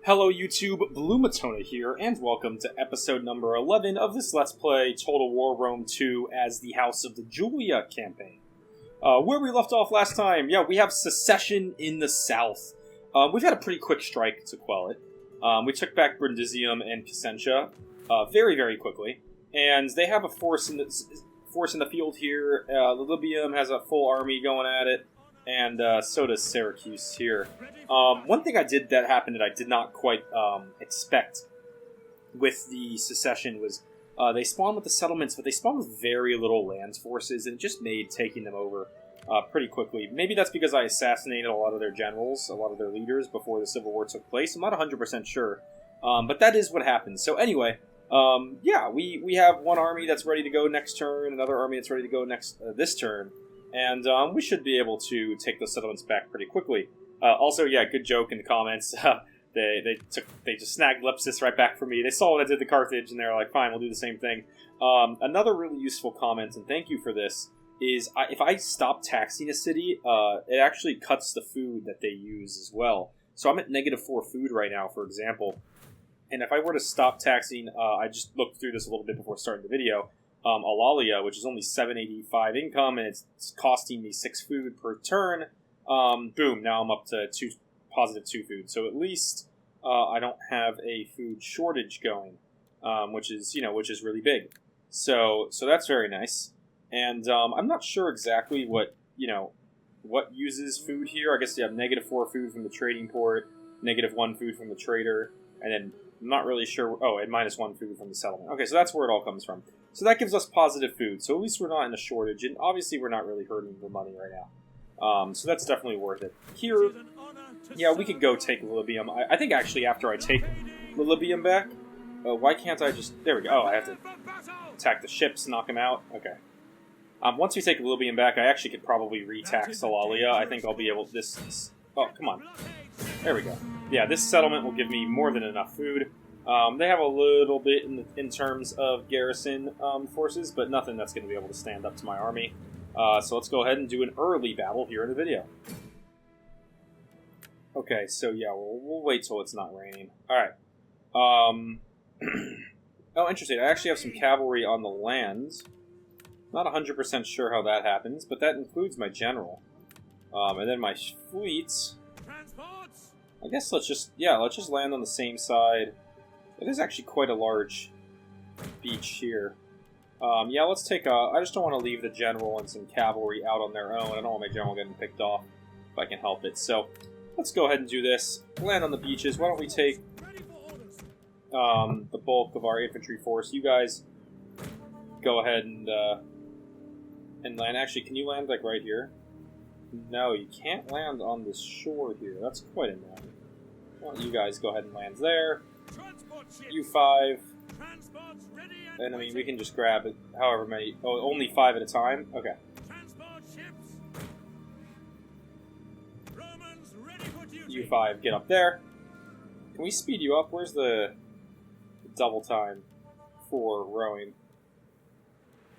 Hello YouTube, Fulminata here, and welcome to episode number 11 of this Let's Play Total War Rome 2 as the House of the Julia campaign. Where we left off last time, we have secession in the south. We've had a pretty quick strike to quell it. We took back Brundisium and Picentia very, very quickly, and they have a force in the field here. Lilybaeum has a full army going at it, and so does Syracuse here. One thing that happened that I did not quite expect with the secession was they spawned with the settlements, but they spawned with very little land forces, and it just made taking them over pretty quickly. Maybe that's because I assassinated a lot of their generals, a lot of their leaders before the Civil War took place. I'm not 100% sure, but that is what happened. So anyway, we have one army that's ready to go next turn, another army that's ready to go this turn. And we should be able to take those settlements back pretty quickly. Also, good joke in the comments. They just snagged Lepcis right back from me. They saw what I did to Carthage, and they were like, "Fine, we'll do the same thing." Another really useful comment, and thank you for this, is if I stop taxing a city, it actually cuts the food that they use as well. So I'm at -4 food right now, for example. And if I were to stop taxing, I just looked through this a little bit before starting the video. Alalia, which is only 785 income, and it's costing me 6 food per turn. Boom! Now I'm up to positive 2 food. So at least I don't have a food shortage going, which is really big. So that's very nice. And I'm not sure exactly what uses food here. I guess you have -4 food from the trading port, -1 food from the trader, and then I'm not really sure. Oh, and -1 food from the settlement. Okay, so that's where it all comes from. So that gives us positive food. So at least we're not in a shortage, and obviously we're not really hurting for money right now. So that's definitely worth it. Here, we could go take Lilybaeum. I think actually after I take Lilybaeum back, why can't I just... There we go. Oh, I have to attack the ships, knock them out. Okay. Once we take Lilybaeum back, I actually could probably re-tax Alalia. I think I'll be able to... Oh, come on. There we go. Yeah, this settlement will give me more than enough food. They have a little bit in terms of garrison forces, but nothing that's going to be able to stand up to my army. So let's go ahead and do an early battle here in the video. Okay, so we'll wait till it's not raining. Alright. Oh, interesting. I actually have some cavalry on the land. Not 100% sure how that happens, but that includes my general. And then my fleets. I guess let's just land on the same side. It is actually quite a large beach here. Let's take I just don't want to leave the general and some cavalry out on their own. I don't want my general getting picked off if I can help it. So let's go ahead and do this. Land on the beaches. Why don't we take the bulk of our infantry force? You guys go ahead and land. Actually, can you land like right here? No, you can't land on this shore here. That's quite annoying. Why don't you guys go ahead and land there? You 5. And I mean, we can just grab it however many. Oh, only 5 at a time? Okay. You 5, get up there. Can we speed you up? Where's the double time for rowing?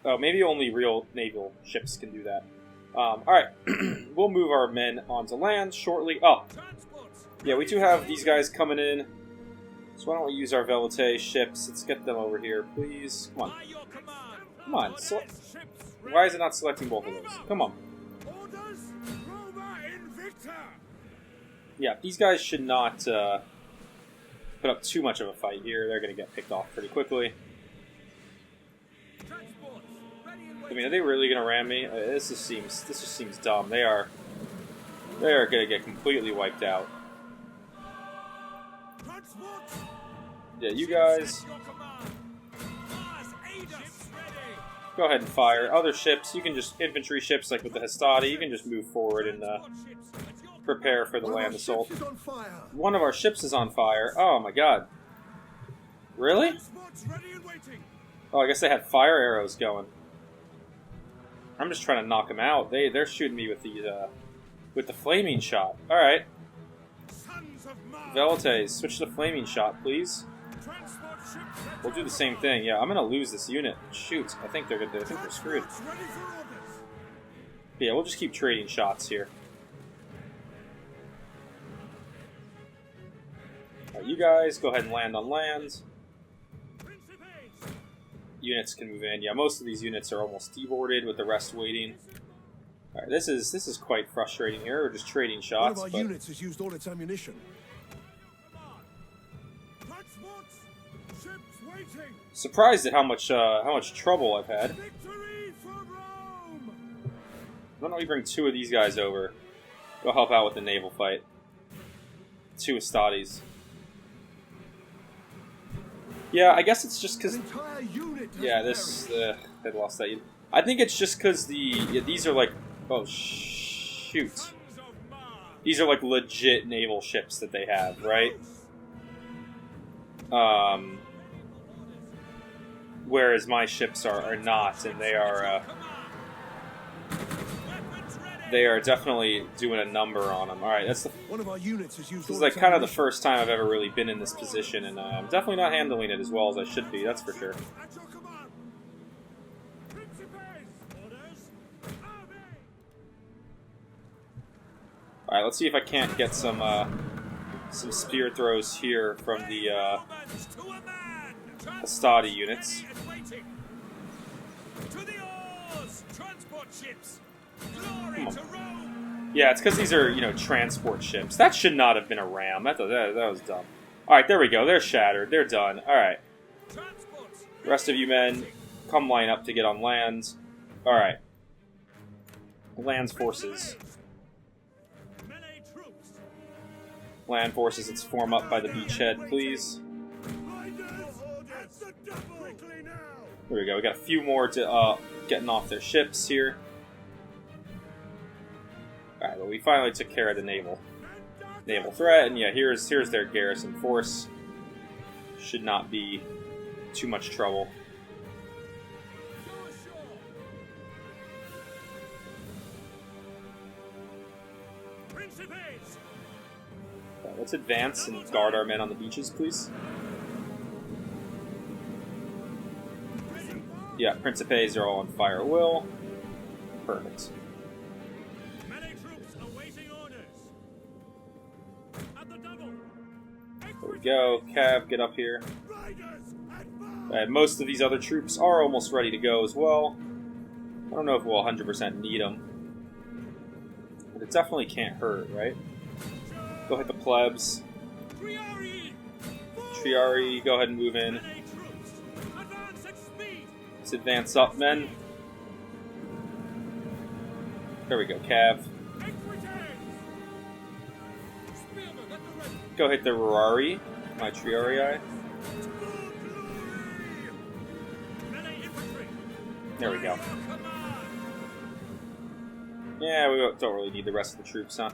Oh, maybe only real naval ships can do that. Alright. We'll move our men onto land shortly. Oh. Yeah, we do have these guys coming in. So why don't we use our Velite ships? Let's get them over here, please. Come on. Come on. Why is it not selecting both of those? Come on. Yeah, these guys should not put up too much of a fight here. They're going to get picked off pretty quickly. I mean, are they really going to ram me? This just seems dumb. They are going to get completely wiped out. Yeah, you guys go ahead and fire. Other ships, you can just infantry ships like with the Hastati. You can just move forward and prepare for the land assault. One of our ships is on fire. Oh my god! Really? Oh, I guess they had fire arrows going. I'm just trying to knock them out. They're shooting me with the flaming shot. All right. Velites, switch to flaming shot, please. We'll do the same thing. Yeah, I'm gonna lose this unit. Shoot, I think they're screwed. Yeah, we'll just keep trading shots here. Alright, you guys, go ahead and land on land. Units can move in. Yeah, most of these units are almost deboarded, with the rest waiting. Alright, this is quite frustrating here. We're just trading shots. One of our units has used all its ammunition. Surprised at how much trouble I've had. Why don't we bring 2 of these guys over? Go help out with the naval fight. 2 Astades. Yeah, I guess it's just because... Yeah, this... I lost that. I think it's just because these are like... Oh, shoot. These are like legit naval ships that they have, right? Whereas my ships are not, and they are definitely doing a number on them. All right, that's the. One of our units has used. This is like kind of the first time I've ever really been in this position, and I'm definitely not handling it as well as I should be. That's for sure. All right, let's see if I can't get some spear throws here from the Astadi units. Come on. Yeah, it's because these are, transport ships. That should not have been a ram. That was dumb. Alright, there we go. They're shattered. They're done. Alright. The rest of you men, come line up to get on land. Alright. Land forces. Land forces, let's form up by the beachhead, please. There we go. We got a few more to getting off their ships here. Alright, well, we finally took care of the naval threat, and yeah, here's their garrison force. Should not be too much trouble. Right, let's advance and guard our men on the beaches, please. Yeah, Principes are all on fire at will. Perfect. There we go. Cav, get up here. Most of these other troops are almost ready to go as well. I don't know if we'll 100% need them. But it definitely can't hurt, right? Go hit the plebs. Triari, go ahead and move in. Let's advance up, men. There we go, Cav. Go hit the Rurari, my Triarii. There we go. Yeah, we don't really need the rest of the troops, huh?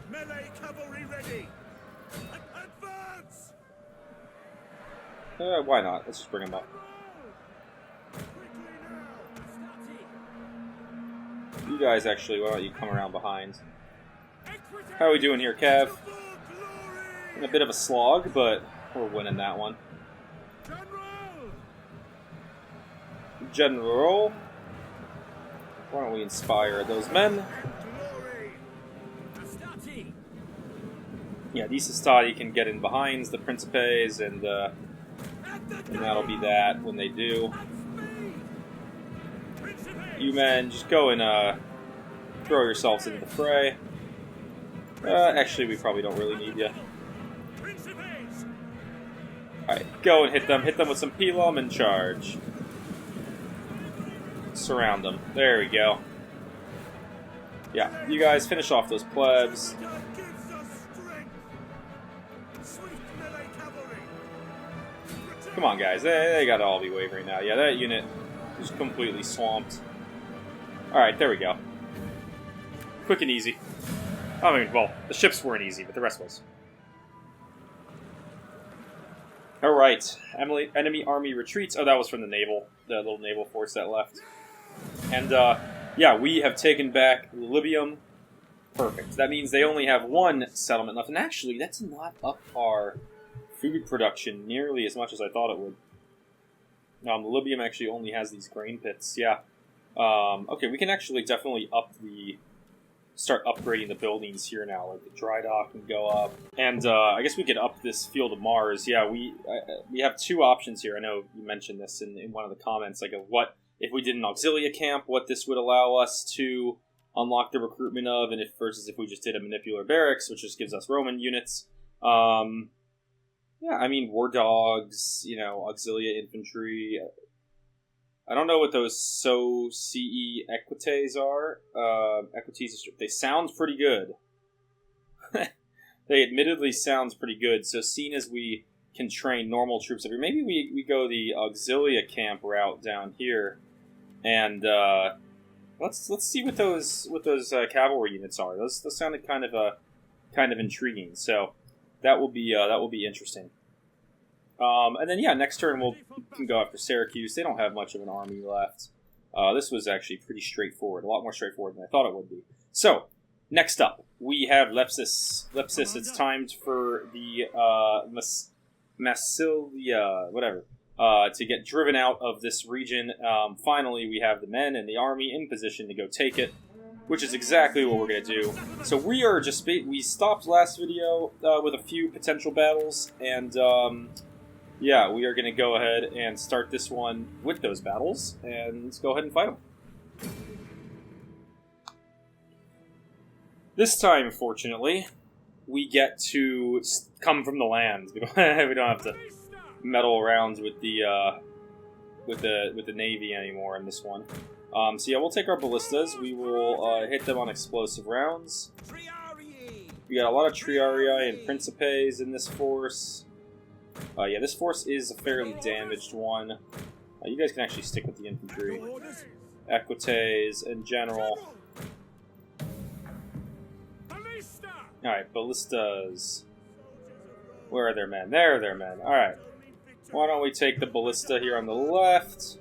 Why not? Let's just bring them up. You guys, actually, why don't you come around behind? How are we doing here, Cav? In a bit of a slog, but we're winning that one. General. Why don't we inspire those men? Yeah, these Astadi can get in behind the Principes, and that'll be that when they do. You men, just go and throw yourselves into the fray. Actually, we probably don't really need you. Alright, go and hit them. Hit them with some Pelum and charge. Surround them. There we go. Yeah, you guys finish off those plebs. Come on, guys. They gotta all be wavering now. Yeah, that unit is completely swamped. Alright, there we go. Quick and easy. I mean, well, the ships weren't easy, but the rest was. Alright, enemy army retreats. Oh, that was from the little naval force that left. And, yeah, we have taken back Lilybaeum. Perfect. That means they only have one settlement left. And actually, that's not up our food production nearly as much as I thought it would. Lilybaeum actually only has these grain pits, yeah. Okay, we can actually definitely up the start upgrading the buildings here now. Like the dry dock can go up, and I guess we could up this field of Mars. Yeah, we have two options here. I know you mentioned this in one of the comments, like of what if we did an Auxilia camp, what this would allow us to unlock the recruitment of, and versus if we just did a Manipular Barracks, which just gives us Roman units. Yeah, I mean, War Dogs, Auxilia Infantry. I don't know what those CE Equites are. Equites, they sound pretty good. They admittedly sounds pretty good, so seeing as we can train normal troops up here, maybe we go the Auxilia camp route down here, and let's see what those cavalry units are. Those sounded kind of intriguing. So that will be interesting. And then next turn we can go after Syracuse. They don't have much of an army left. This was actually pretty straightforward, a lot more straightforward than I thought it would be. So next up we have Lepcis. Lepcis. It's time for the Massilia, whatever. To get driven out of this region. Finally, we have the men and the army in position to go take it, which is exactly what we're going to do. So we stopped last video with a few potential battles, and we are going to go ahead and start this one with those battles, and let's go ahead and fight them. This time, fortunately, we get to come from the land. We don't have to meddle around with the navy anymore in this one. We'll take our ballistas. We will hit them on explosive rounds. We got a lot of Triarii and Principes in this force. This force is a fairly damaged one. You guys can actually stick with the infantry. Equites in general. Alright, ballistas. Where are their men? There are their men. Alright. Why don't we take the ballista here on the left.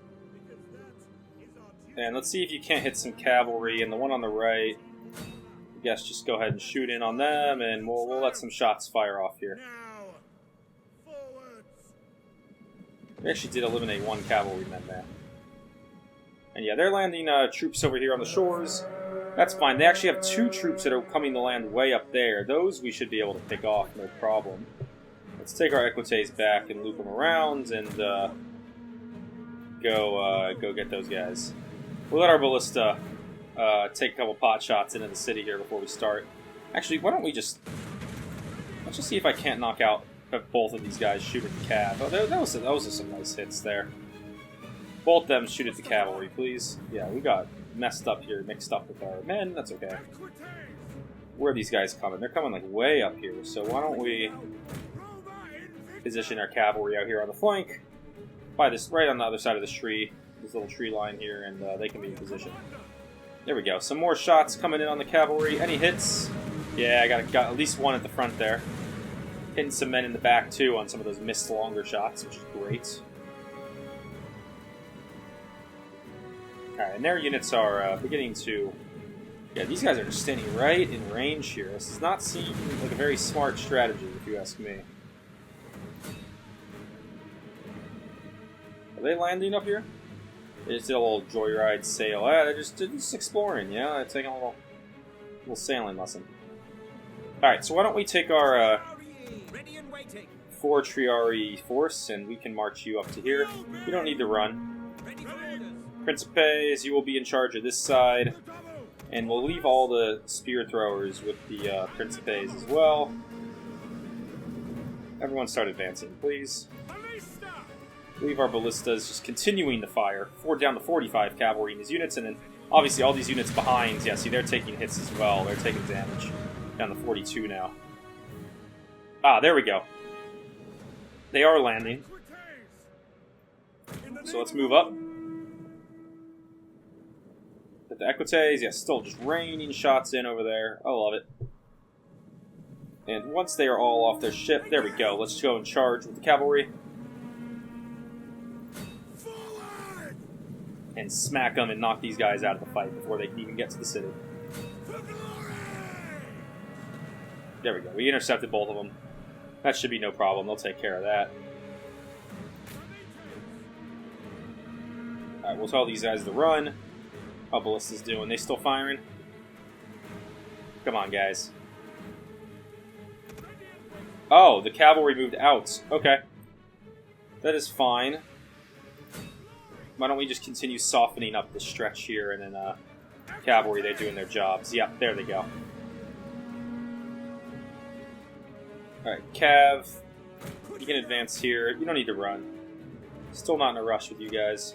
And let's see if you can't hit some cavalry. And the one on the right, I guess just go ahead and shoot in on them, and we'll let some shots fire off here. We actually did eliminate one cavalryman there. And they're landing troops over here on the shores. That's fine. They actually have two troops that are coming to land way up there. Those we should be able to pick off, no problem. Let's take our Equites back and loop them around and go get those guys. We'll let our ballista take a couple pot shots into the city here before we start. Actually, why don't we let's just see if I can't knock out both of these guys shoot at the cav. Oh, those are some nice hits there. Both of them shoot at the cavalry, please. Yeah, we got mixed up with our men. That's okay. Where are these guys coming? They're coming like way up here. So why don't we position our cavalry out here on the flank, by this right on the other side of this tree, this little tree line here, and they can be in position. There we go. Some more shots coming in on the cavalry. Any hits? Yeah, I got at least one at the front there. Hitting some men in the back, too, on some of those missed longer shots, which is great. Alright, and their units are beginning to... Yeah, these guys are just standing right in range here. This does not seem like a very smart strategy, if you ask me. Are they landing up here? They just did a little joyride sail. They're just exploring, They're taking a little sailing lesson. Alright, so why don't we take our... 4 Triarii force, and we can march you up to here. You don't need to run. Principes, you will be in charge of this side, and we'll leave all the spear throwers with the Principes as well. Everyone start advancing, please. Leave our ballistas just continuing to fire. Down to 45 cavalry in these units, and then obviously all these units behind, see, they're taking hits as well. They're taking damage. Down to 42 now. There we go. They are landing. So let's move up. But the Equites, still just raining shots in over there. I love it. And once they are all off their ship, there we go. Let's go and charge with the cavalry. And smack them and knock these guys out of the fight before they can even get to the city. There we go. We intercepted both of them. That should be no problem. They'll take care of that. Alright, we'll tell these guys to run. How ballista's doing? They still firing? Come on, guys. Oh, the cavalry moved out. Okay. That is fine. Why don't we just continue softening up the stretch here, and then, cavalry, they're doing their jobs. Yep, there they go. Alright, Cav. You can advance here. You don't need to run. Still not in a rush with you guys.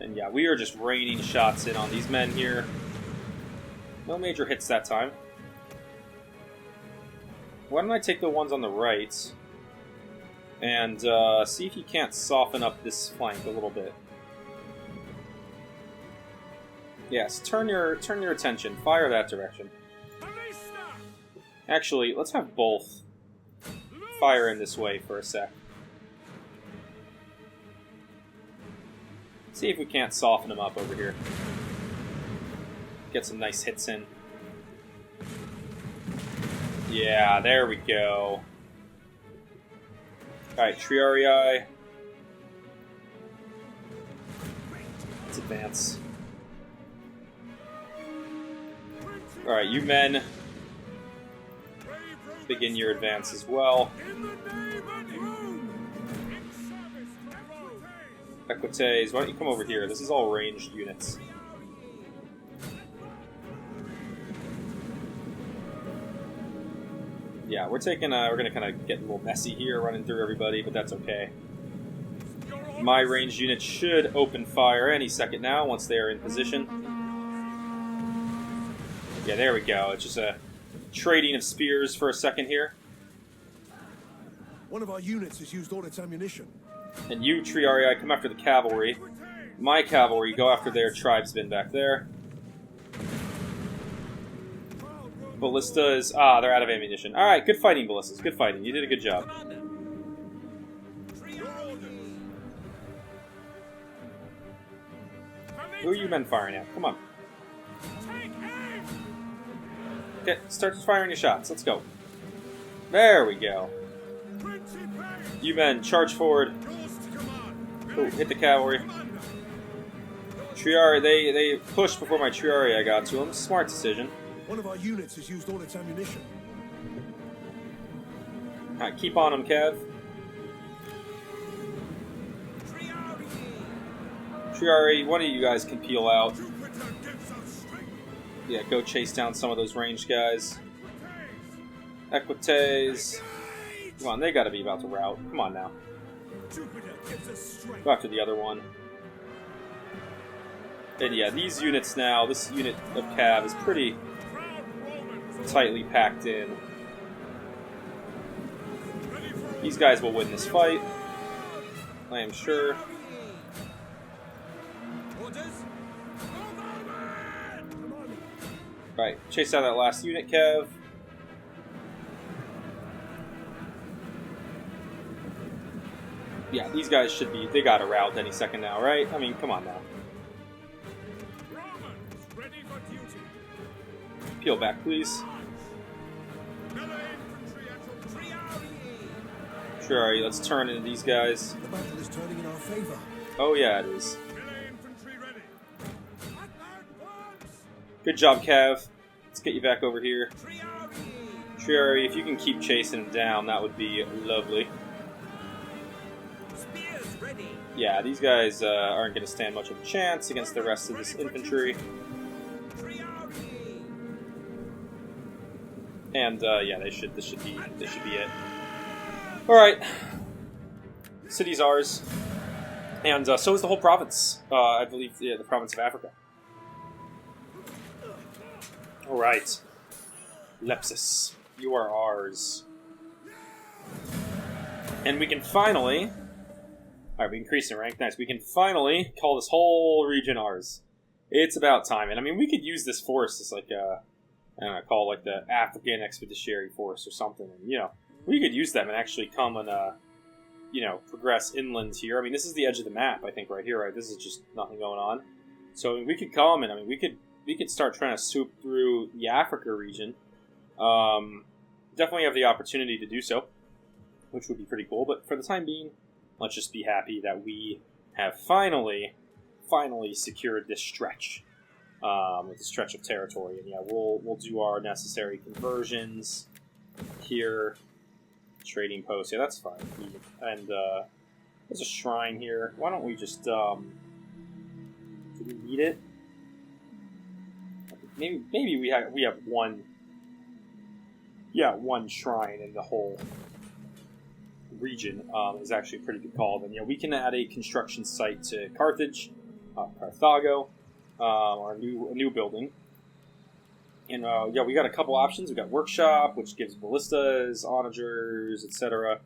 And yeah, we are just raining shots in on these men here. No major hits that time. Why don't I take the ones on the right and see if you can't soften up this flank a little bit. Yes, turn your attention. Fire that direction. Actually, let's have both fire in this way for a sec. See if we can't soften them up over here. Get some nice hits in. Yeah, there we go. Alright, Triarii. Let's advance. Alright, you men. Begin your advance as well. Equites, why don't you come over here? This is all ranged units. Yeah, we're gonna kind of get a little messy here, running through everybody, but that's okay. My ranged units should open fire any second now, once they are in position. Yeah, there we go. It's just a trading of spears for a second here. One of our units has used all its ammunition. And you, Triarii, come after the cavalry. My cavalry, go after their tribesmen back there. Ballistas, they're out of ammunition. Alright, good fighting, Ballistas. Good fighting. You did a good job. Who are you men firing at? Come on. Okay, start firing your shots. Let's go. There we go. You men, charge forward. Ooh, hit the cavalry. Triarii, they pushed before my Triarii got to them. Smart decision. One of our units has used all its ammunition. Alright, keep on them, Kev. Triarii, one of you guys can peel out. Yeah, go chase down some of those ranged guys. Equites. Come on, they gotta be about to rout. Come on now. Go after the other one. And yeah, these units now, this unit of Cav is pretty tightly packed in. These guys will win this fight, I am sure. Right, chase down that last unit, Kev. Yeah, these guys should be, they gotta rout any second now, right? I mean, come on now. Peel back, please. Triarii, let's turn into these guys. The battle is turning in our favor. Oh yeah, it is. Good job, Cav. Let's get you back over here. Triarii, if you can keep chasing him down, that would be lovely. Yeah, these guys aren't going to stand much of a chance against the rest of this infantry. And yeah, this should be it. All right, city's ours, and so is the whole province. I believe, yeah, the province of Africa. All right, Lepcis, you are ours, and we can finally. All right, we increased in rank. Nice. We can finally call this whole region ours. It's about time, and I mean, we could use this force as like a, I don't know, call it like the African Expeditionary Force or something. And, you know, we could use them and actually come and, you know, progress inland here. I mean, this is the edge of the map, I think, right here, right? This is just nothing going on. So we could come and, I mean, we could start trying to swoop through the Africa region. Definitely have the opportunity to do so, which would be pretty cool. But for the time being, let's just be happy that we have finally secured this stretch. with a stretch of territory. And yeah, we'll do our necessary conversions here. Trading post, yeah, that's fine. And there's a shrine here. Why don't we just do we need it? Maybe we have one. Yeah, one shrine in the whole region is actually a pretty good call. Then we can add a construction site to Carthage, Carthago, or a new building. And we got a couple options. We got workshop, which gives ballistas, onagers, etc.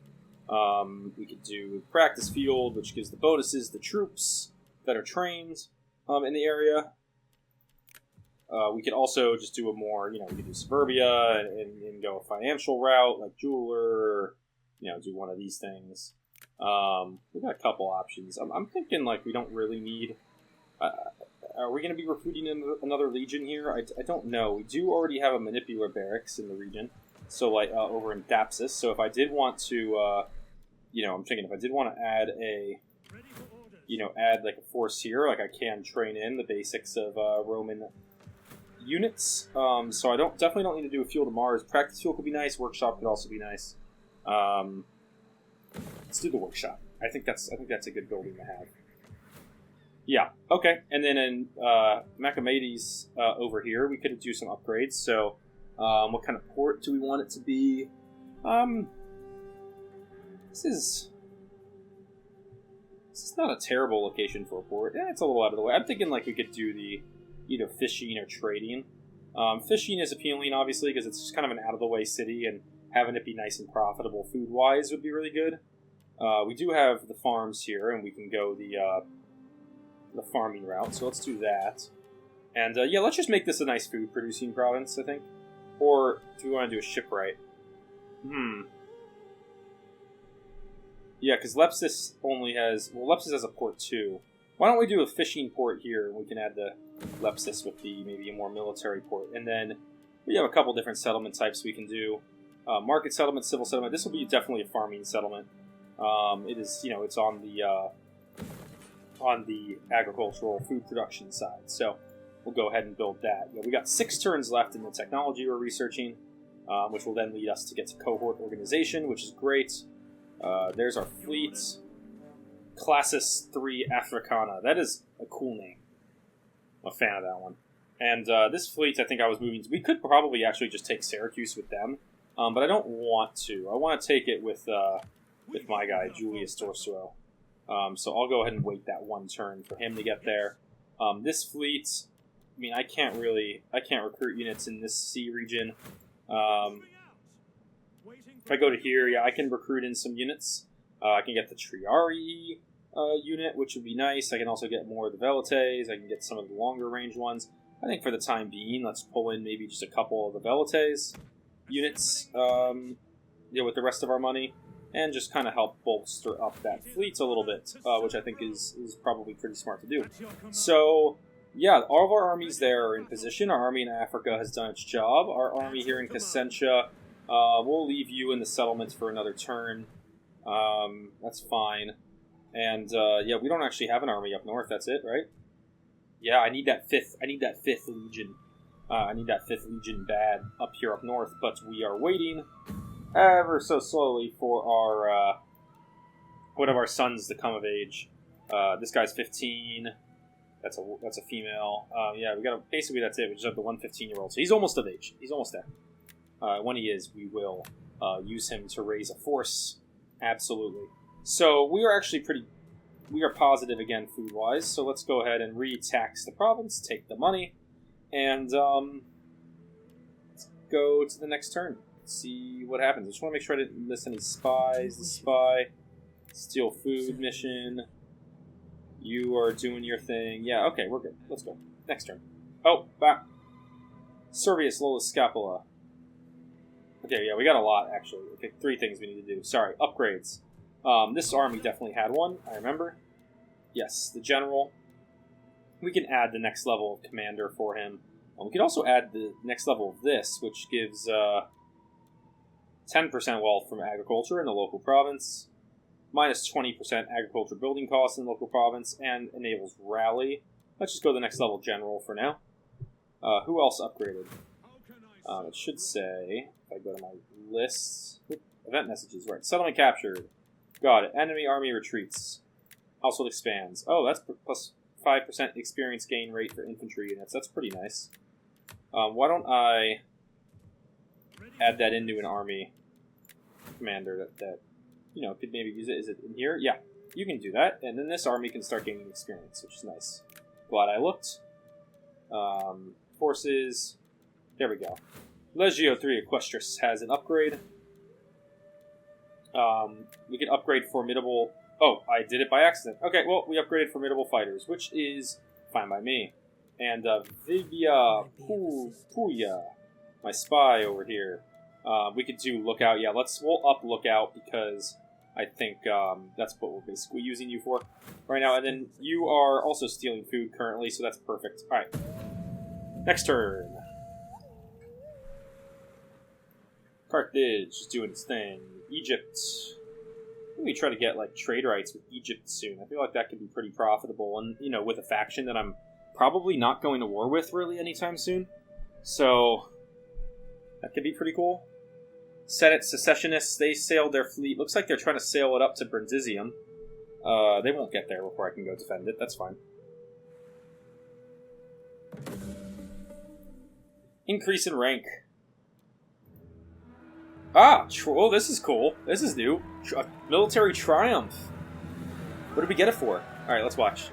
We could do practice field, which gives the bonuses the troops that are trained in the area. We could also just do a more, we could do suburbia and go a financial route like jeweler, or, do one of these things. We've got a couple options. I'm thinking we don't really need. Are we going to be recruiting another legion here? I don't know. We do already have a manipular barracks in the region, so over in Lepcis. So if I did want to, I'm thinking if I did want to add a, add a force here, I can train in the basics of Roman units. So I definitely don't need to do a field of Mars. Practice field could be nice. Workshop could also be nice. Let's do the workshop. I think that's a good building to have. Yeah, okay. And then in Macamades over here, we could do some upgrades. So, what kind of port do we want it to be? This is not a terrible location for a port. Yeah, it's a little out of the way. I'm thinking we could do the either fishing or trading. Fishing is appealing, obviously, because it's just kind of an out-of-the-way city, and having it be nice and profitable food-wise would be really good. We do have the farms here, and we can go the farming route, so let's do that. And let's just make this a nice food producing province, I think. Or do we want to do a shipwright? Yeah, because Lepcis Lepcis has a port too. Why don't we do a fishing port here, and we can add the Lepcis with maybe a more military port. And then we have a couple different settlement types we can do. Market settlement, civil settlement. This will be definitely a farming settlement. It is, it's on the agricultural food production side. So we'll go ahead and build that. We got 6 turns left in the technology we're researching, which will then lead us to get to cohort organization, which is great. There's our fleet. Classis 3 Africana. That is a cool name. I'm a fan of that one. And this fleet, I think I was moving to. We could probably actually just take Syracuse with them, but I don't want to. I want to take it with my guy, Julius Dorsero. So I'll go ahead and wait that one turn for him to get there. This fleet, I can't recruit units in this sea region. If I go to here, I can recruit in some units. I can get the Triarii unit, which would be nice. I can also get more of the Velites. I can get some of the longer range ones. I think for the time being, let's pull in maybe just a couple of the Velites units with the rest of our money. And just kind of help bolster up that fleet a little bit, which I think is probably pretty smart to do. So, all of our armies there are in position. Our army in Africa has done its job. Our army here in Cassentia, we'll leave you in the settlements for another turn. That's fine. And, we don't actually have an army up north. That's it, right? Yeah, I need that fifth legion. I need that 5th legion bad up here up north, but we are waiting ever so slowly for our one of our sons to come of age. This guy's 15. That's a female. We got basically that's it. We just have the one 15-year-old. So he's almost of age. He's almost there. When he is, we will use him to raise a force. Absolutely. So we are positive again food-wise. So let's go ahead and re-tax the province, take the money, and let's go to the next turn. See what happens. I just want to make sure I didn't miss any spies. The spy, steal food mission. You are doing your thing. Yeah, okay, we're good. Let's go. Next turn. Oh, back. Servius Lola Scapula. Okay, we got a lot, actually. Okay, 3 things we need to do. Sorry, upgrades. This army definitely had one, I remember. Yes, the general. We can add the next level of commander for him. We can also add the next level of this, which gives 10% wealth from agriculture in the local province, minus 20% agriculture building costs in the local province, and enables rally. Let's just go to the next level general for now. Who else upgraded? It should say, if I go to my lists, event messages, right. Settlement captured. Got it. Enemy army retreats. Household expands. Oh, that's plus 5% experience gain rate for infantry units. That's pretty nice. Why don't I add that into an army commander that could maybe use it? Is it in here? Yeah, you can do that. And then this army can start gaining experience, which is nice. Glad I looked. Forces. There we go. Legio 3 Equestris has an upgrade. We can upgrade formidable... Oh, I did it by accident. Okay, well, we upgraded formidable fighters, which is fine by me. And Vivia Puya, my spy over here. We could do lookout. Yeah, we'll up lookout because I think that's what we're basically using you for right now. And then you are also stealing food currently, so that's perfect. All right. Next turn. Carthage is doing its thing. Egypt. We try to get trade rights with Egypt soon. I feel like that could be pretty profitable, and with a faction that I'm probably not going to war with really anytime soon. So that could be pretty cool. Senate Secessionists, they sailed their fleet. Looks like they're trying to sail it up to Brundisium. They won't get there before I can go defend it. That's fine. Increase in rank. Oh, this is cool. This is new. Military triumph. What did we get it for? Alright, let's watch.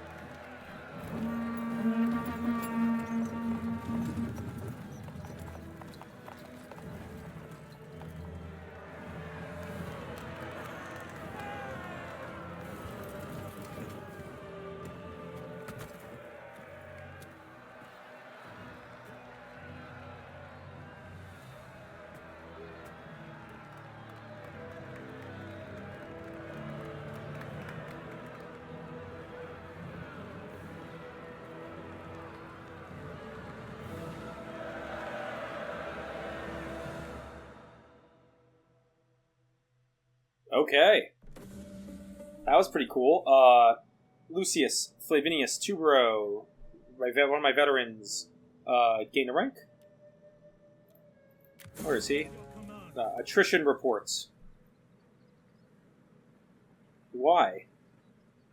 Okay. That was pretty cool. Lucius Flavinius Tubero, one of my veterans, gained a rank. Where is he? Attrition reports. Why?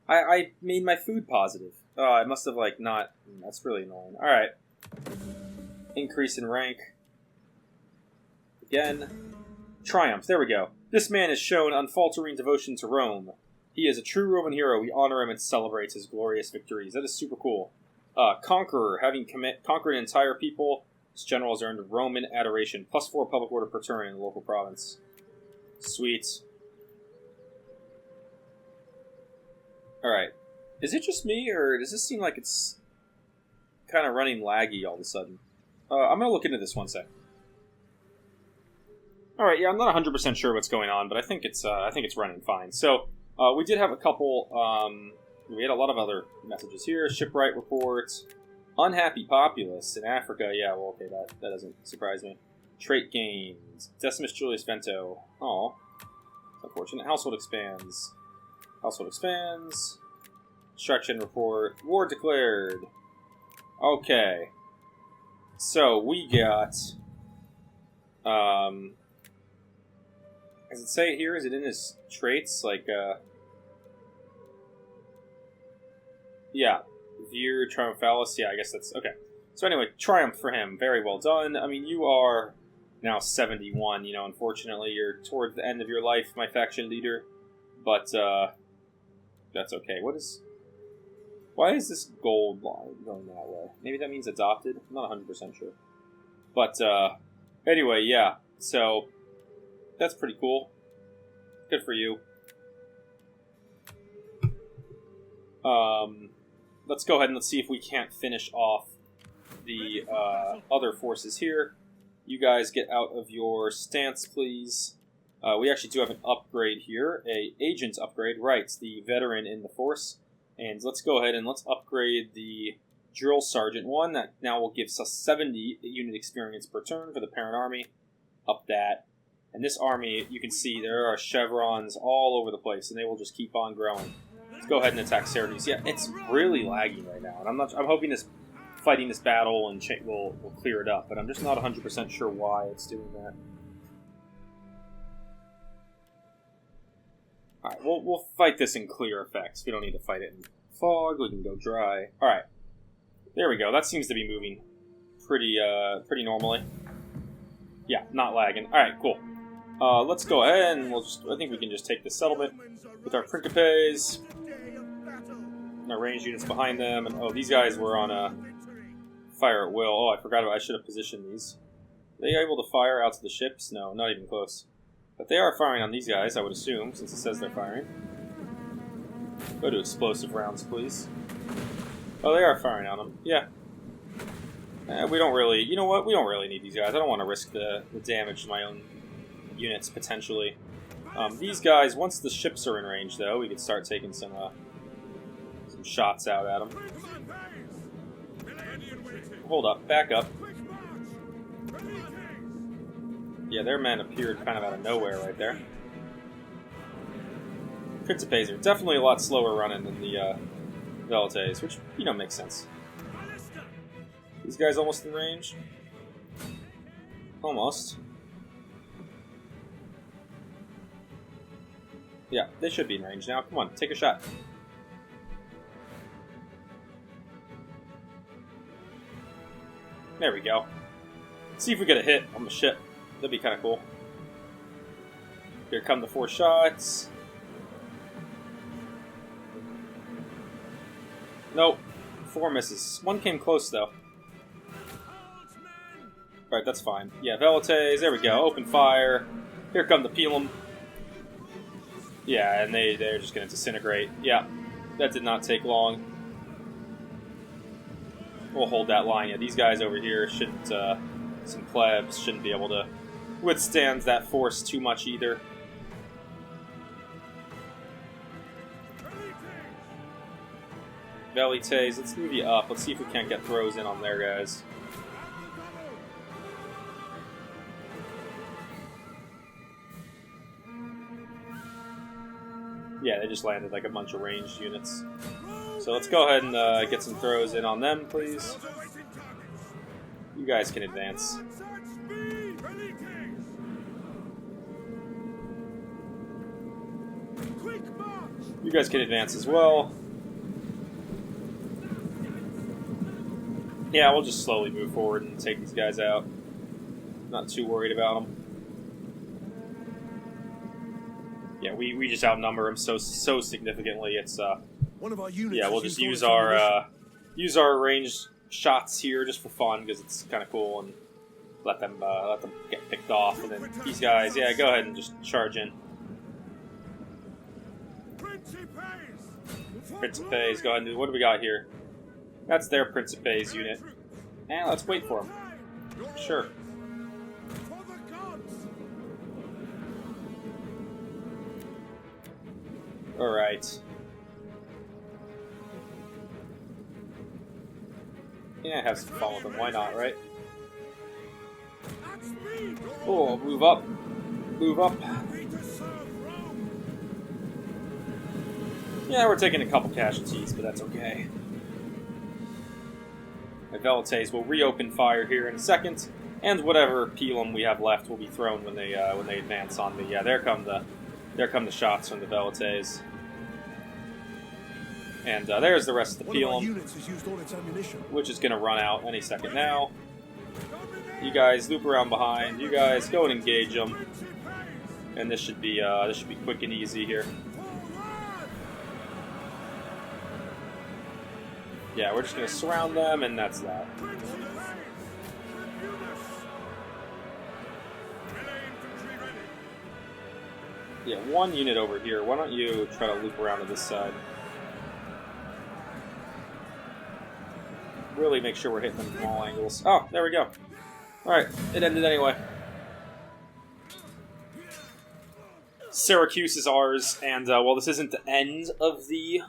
I made my food positive. Oh, I must have, not... That's really annoying. Alright. Increase in rank. Again. Triumph. There we go. This man has shown unfaltering devotion to Rome. He is a true Roman hero. We honor him and celebrate his glorious victories. That is super cool. Conqueror. Having conquered an entire people, his general has earned Roman adoration. +4 public order per turn in the local province. Sweet. Alright. Is it just me, or does this seem like it's kind of running laggy all of a sudden? I'm going to look into this one sec. Alright, yeah, I'm not 100% sure what's going on, but I think it's running fine. So, we did have a couple, we had a lot of other messages here. Shipwright reports. Unhappy populace in Africa. Yeah, well, okay, that doesn't surprise me. Trait gains. Decimus Julius Vento. Oh, unfortunate. Household expands. Household expands. Destruction report. War declared. Okay. So, we got... Does it say it here? Is it in his traits? Yeah. Vir Triumphalis. Yeah, I guess that's... Okay. So anyway, triumph for him. Very well done. I mean, you are now 71. Unfortunately, you're towards the end of your life, my faction leader. But, that's okay. Why is this gold line going that way? Maybe that means adopted? I'm not 100% sure. But, anyway, yeah. So... That's pretty cool. Good for you. Let's go ahead and let's see if we can't finish off the other forces here. You guys get out of your stance, please. We actually do have an upgrade here. A agent upgrade. Right, the veteran in the force. And let's go ahead and let's upgrade the drill sergeant one. That now will give us 70 unit experience per turn for the parent army. Up that. And this army, you can see there are chevrons all over the place, and they will just keep on growing. Let's go ahead and attack Syracuse. Yeah, it's really lagging right now, and I'm hoping this fighting this battle and we'll clear it up, but I'm just not 100% sure why it's doing that. Alright, we'll fight this in clear effects. We don't need to fight it in fog. We can go dry. Alright. There we go. That seems to be moving pretty normally. Yeah, not lagging. Alright, cool. Let's go ahead and I think we can just take the settlement with our Principes. And our ranged units behind them. And oh, these guys were on fire at will. Oh, I forgot I should have positioned these. Are they able to fire out to the ships? No, not even close. But they are firing on these guys, I would assume, since it says they're firing. Go to explosive rounds, please. Oh, they are firing on them. Yeah. We don't really... You know what? We don't really need these guys. I don't want to risk the damage to my own units, potentially. These guys, once the ships are in range, though, we could start taking some shots out at them. Hold up. Back up. Yeah, their men appeared kind of out of nowhere right there. Principes are definitely a lot slower running than the Velites, which, you know, makes sense. These guys almost in range? Almost. Yeah, they should be in range now. Come on, take a shot. There we go. Let's see if we get a hit on the ship. That'd be kind of cool. Here come the 4 shots. Nope. 4 misses. 1 came close, though. Alright, that's fine. Yeah, Velites, there we go. Open fire. Here come the Pelum. Yeah, and they're just going to disintegrate. Yeah, that did not take long. We'll hold that line. Yeah, these guys over here shouldn't... some plebs shouldn't be able to withstand that force too much either. Velites, let's move you up. Let's see if we can't get throws in on their guys. Yeah, they just landed like a bunch of ranged units. So let's go ahead and get some throws in on them, please. You guys can advance. You guys can advance as well. Yeah, we'll just slowly move forward and take these guys out. Not too worried about them. Yeah, we just outnumber them so significantly. It's One of our units yeah, we'll just use our ranged shots here just for fun because it's kind of cool, and let them get picked off. And then these guys, yeah, go ahead and just charge in. Principes, go ahead and do. What do we got here? That's their Principes unit. And let's wait for them. Sure. Alright. Yeah, have some fun with them. Why not, right? Oh, move up. Move up. Yeah, we're taking a couple casualties, but that's okay. My Velites will reopen fire here in a second, and whatever Pelum we have left will be thrown when they advance on me. Yeah, there come the shots from the Velites. And there's the rest of the Pelum, which is going to run out any second now. You guys loop around behind. You guys go and engage them, and this should be quick and easy here. Yeah, we're just going to surround them, and that's that. Yeah, one unit over here. Why don't you try to loop around to this side? Really make sure we're hitting them from all angles. Oh, there we go. Alright, it ended anyway. Syracuse is ours, and well, this isn't the end of the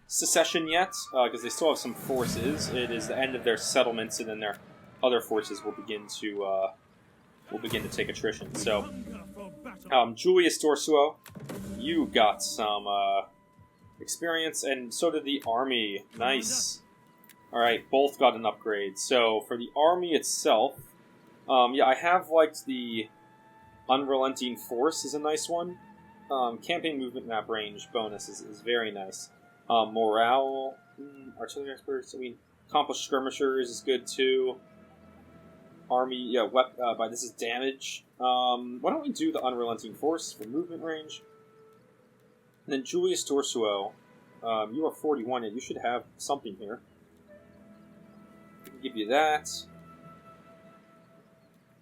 secession yet, because they still have some forces. It is the end of their settlements, and then their other forces will begin to take attrition. So, Julius Dorsuo, you got some experience, and so did the army. Nice. Alright, both got an upgrade. So, for the army itself, yeah, I have liked the Unrelenting Force is a nice one. Campaign movement map range bonus is very nice. Morale, artillery experts, I mean, accomplished skirmishers is good too. Army, yeah, by this is damage. Why don't we do the Unrelenting Force for movement range? And then Julius Torsuo, you are 41 and you should have something here. We can give you that.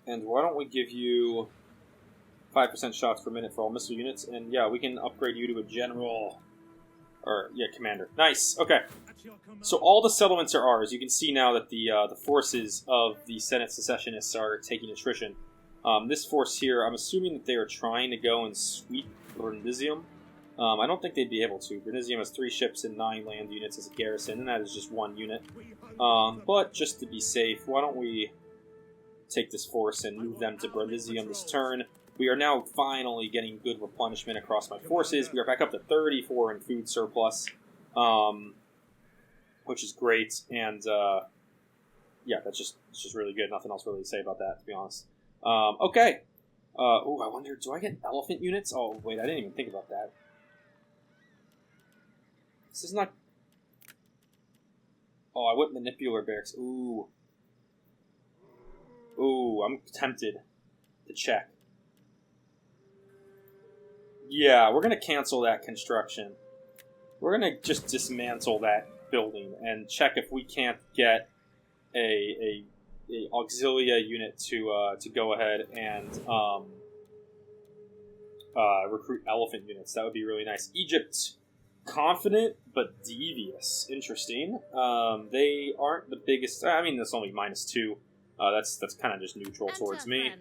And why don't we give you 5% shots per minute for all missile units? And yeah, we can upgrade you to a general. Or, yeah, commander. Nice, okay. So all the settlements are ours. You can see now that the forces of the Senate Secessionists are taking attrition. This force here, I'm assuming that they are trying to go and sweep Brundisium. I don't think they'd be able to. Brundisium has 3 ships and 9 land units as a garrison, and that is just 1 unit. But just to be safe, why don't we take this force and move them to Brundisium this turn. We are now finally getting good replenishment across my forces. We are back up to 34 in food surplus, which is great. And yeah, it's just really good. Nothing else really to say about that, to be honest. Okay. Oh, I wonder, do I get elephant units? Oh, wait, I didn't even think about that. This is not... Oh, I went Manipular Barracks. Ooh. Ooh, I'm tempted to check. Yeah, we're going to cancel that construction. We're going to just dismantle that building and check if we can't get a auxilia unit to go ahead and recruit elephant units. That would be really nice. Egypt, confident but devious. Interesting. They aren't the biggest. I mean, that's only -2. That's kind of just neutral towards me.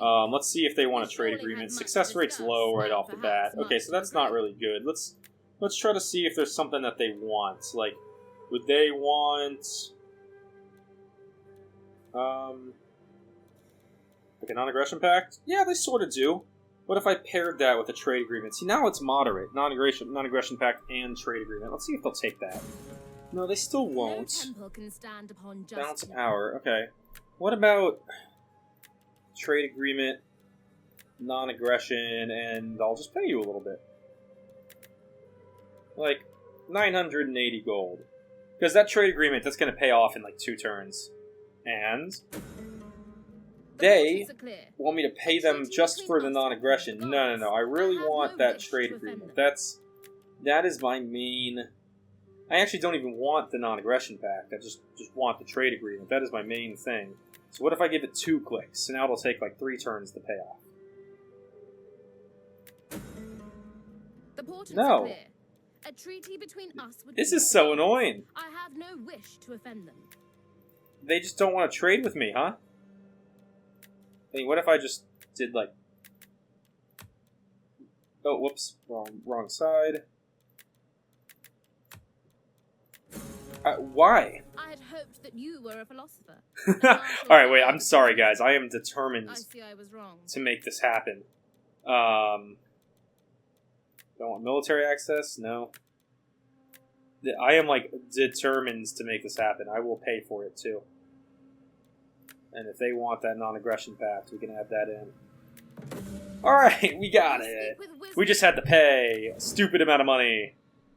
Let's see if they want a trade agreement. Success rate's low right off the bat. Okay, so that's not really good. Let's try to see if there's something that they want. Like, would they want like a non-aggression pact? Yeah, they sort of do. What if I paired that with a trade agreement? See, now it's moderate. Non-aggression pact and trade agreement. Let's see if they'll take that. No, they still won't. Balance of power. Okay. What about trade agreement, non-aggression, and I'll just pay you a little bit. Like, 980 gold. Because that trade agreement, that's going to pay off in like 2 turns. And they want me to pay them just for the non-aggression. No. I really want that trade agreement. That is my main... I actually don't even want the non-aggression pact. I just want the trade agreement. That is my main thing. So what if I give it 2 clicks? So now it'll take like 3 turns to pay off. No. A treaty between us would This is so annoying. I have no wish to offend them. They just don't want to trade with me, huh? I mean, what if I just did like... Oh, whoops. Wrong side. Why? I had hoped that you were a philosopher. Alright, wait, I'm sorry, guys. I am determined I see I was wrong. to make this happen. Don't want military access? No. I am, like, determined to make this happen. I will pay for it, too. And if they want that non-aggression pact, we can add that in. Alright, we got it. We just had to pay a stupid amount of money.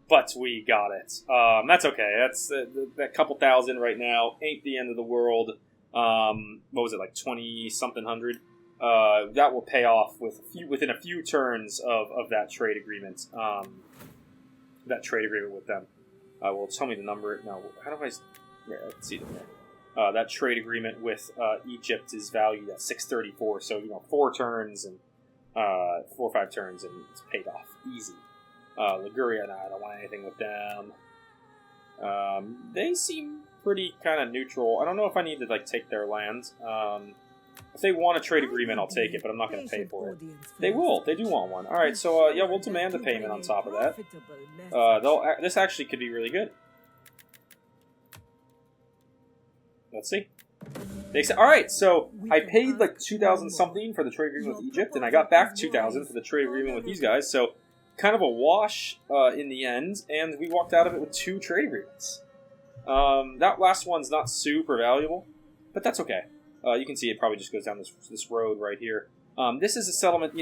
But we got it. That's okay. That's that couple thousand right now. Ain't the end of the world. What was it, like 20-something hundred? That will pay off within a few turns of that trade agreement. That trade agreement with them. Well, tell me the number. No, how do I? Yeah, let's see them there. That trade agreement with Egypt is valued at 634. So 4 turns and 4 or 5 turns, and it's paid off easy. Liguria, no, I don't want anything with them. They seem pretty kind of neutral. I don't know if I need to like take their land. If they want a trade agreement, I'll take it, but I'm not going to pay for it. They will. They do want one. All right, so yeah, we'll demand a payment on top of that. This actually could be really good. Let's see. They said, all right, so I paid like 2,000 something for the trade agreement with Egypt, and I got back 2,000 for the trade agreement with these guys. So kind of a wash in the end, and we walked out of it with 2 trade agreements. That last one's not super valuable, but that's okay. You can see it probably just goes down this road right here. This is a settlement,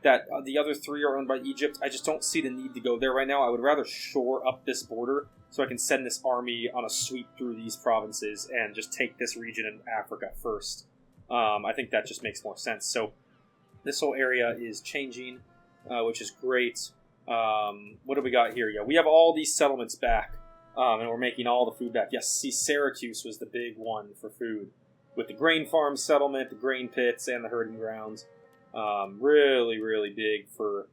that the other three are owned by Egypt. I just don't see the need to go there right now. I would rather shore up this border so I can send this army on a sweep through these provinces and just take this region in Africa first. I think that just makes more sense. So this whole area is changing, which is great. What do we got here? Yeah, we have all these settlements back, and we're making all the food back. Yes, see, Syracusae was the big one for food, with the grain farm settlement, the grain pits, and the herding grounds. Really, really big for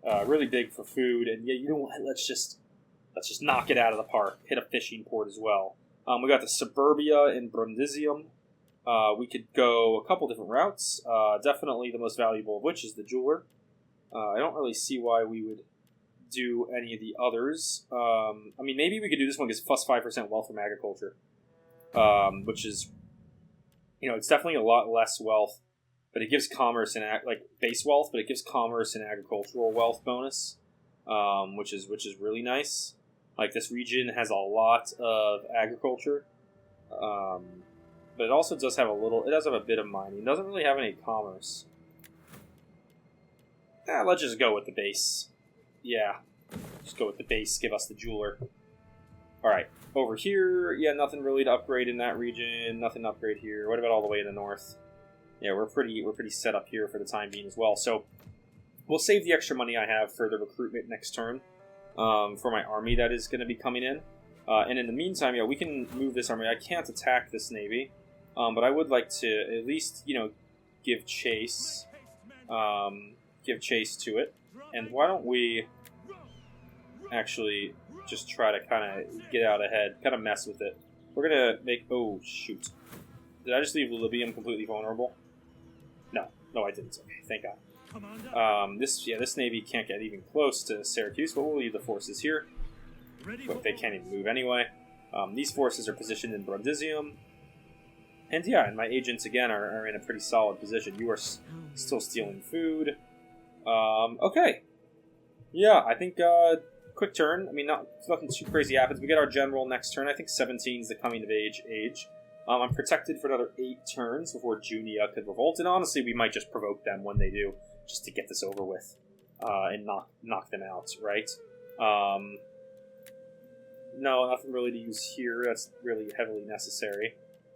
food. And yeah, you know what? Let's just knock it out of the park. Hit a fishing port as well. We got the Suburbia in Brundisium. We could go a couple different routes. Definitely the most valuable of which is the jeweler. I don't really see why we would do any of the others. Maybe we could do this one because plus 5% wealth from agriculture, which is, it's definitely a lot less wealth, but it gives commerce and base wealth, but it gives commerce and agricultural wealth bonus, which is really nice. Like, this region has a lot of agriculture, but it also does have it does have a bit of mining. It doesn't really have any commerce. Let's just go with the base. Yeah, just go with the base. Give us the jeweler. Alright, over here, yeah, nothing really to upgrade in that region. Nothing to upgrade here. What about all the way in the north? Yeah, we're pretty set up here for the time being as well. So we'll save the extra money I have for the recruitment next turn, for my army that is going to be coming in. And in the meantime, yeah, we can move this army. I can't attack this navy, but I would like to at least, give chase. Give chase to it. And why don't we actually just try to kind of get out ahead, kind of mess with it. We're going to make... Oh, shoot. Did I just leave Lilybaeum completely vulnerable? No, I didn't. Okay, thank God. This navy can't get even close to Syracuse, but we'll leave the forces here. But they can't even move anyway. These forces are positioned in Brundisium. And yeah, and my agents, again, are in a pretty solid position. You are still stealing food. Okay. Yeah, I think, quick turn. Nothing too crazy happens. We get our general next turn. I think 17 is the coming of age. I'm protected for another 8 turns before Junia could revolt, and honestly, we might just provoke them when they do, just to get this over with, and knock them out, right? No, nothing really to use here. That's really heavily necessary.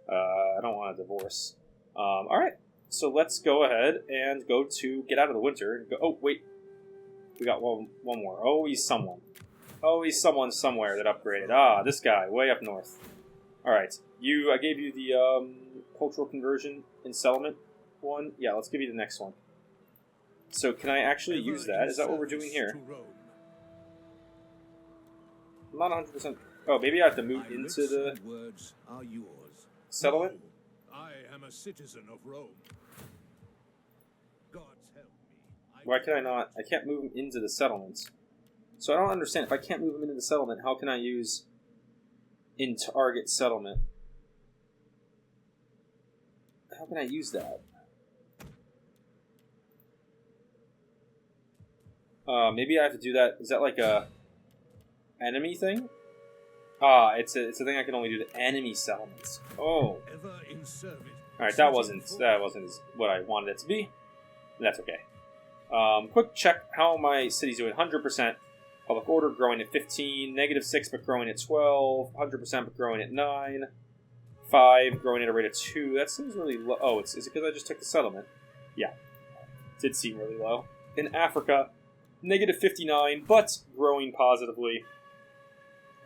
I don't want a divorce. Alright, so let's go ahead and go to get out of the winter. And go, oh, wait. We got one more. Oh, he's someone. Oh, he's someone somewhere that upgraded. Ah, this guy, way up north. Alright, I gave you the cultural conversion and settlement one. Yeah, let's give you the next one. So can I actually use that? Is that what we're doing here? I'm not 100%... Oh, maybe I have to move into the settlement? I am a citizen of Rome. God help me. Why can I not? I can't move him into the settlement. So I don't understand. If I can't move him into the settlement, how can I use in target settlement? How can I use that? Maybe I have to do that. Is that like a enemy thing? It's a thing I can only do to enemy settlements. Oh. Alright, that wasn't what I wanted it to be. That's okay. Quick check how my city's doing. 100%. Public order growing at 15. -6 but growing at 12. 100% but growing at 9. 5 growing at a rate of 2. That seems really low. Oh, is it because I just took the settlement? Yeah. It did seem really low. In Africa, -59 but growing positively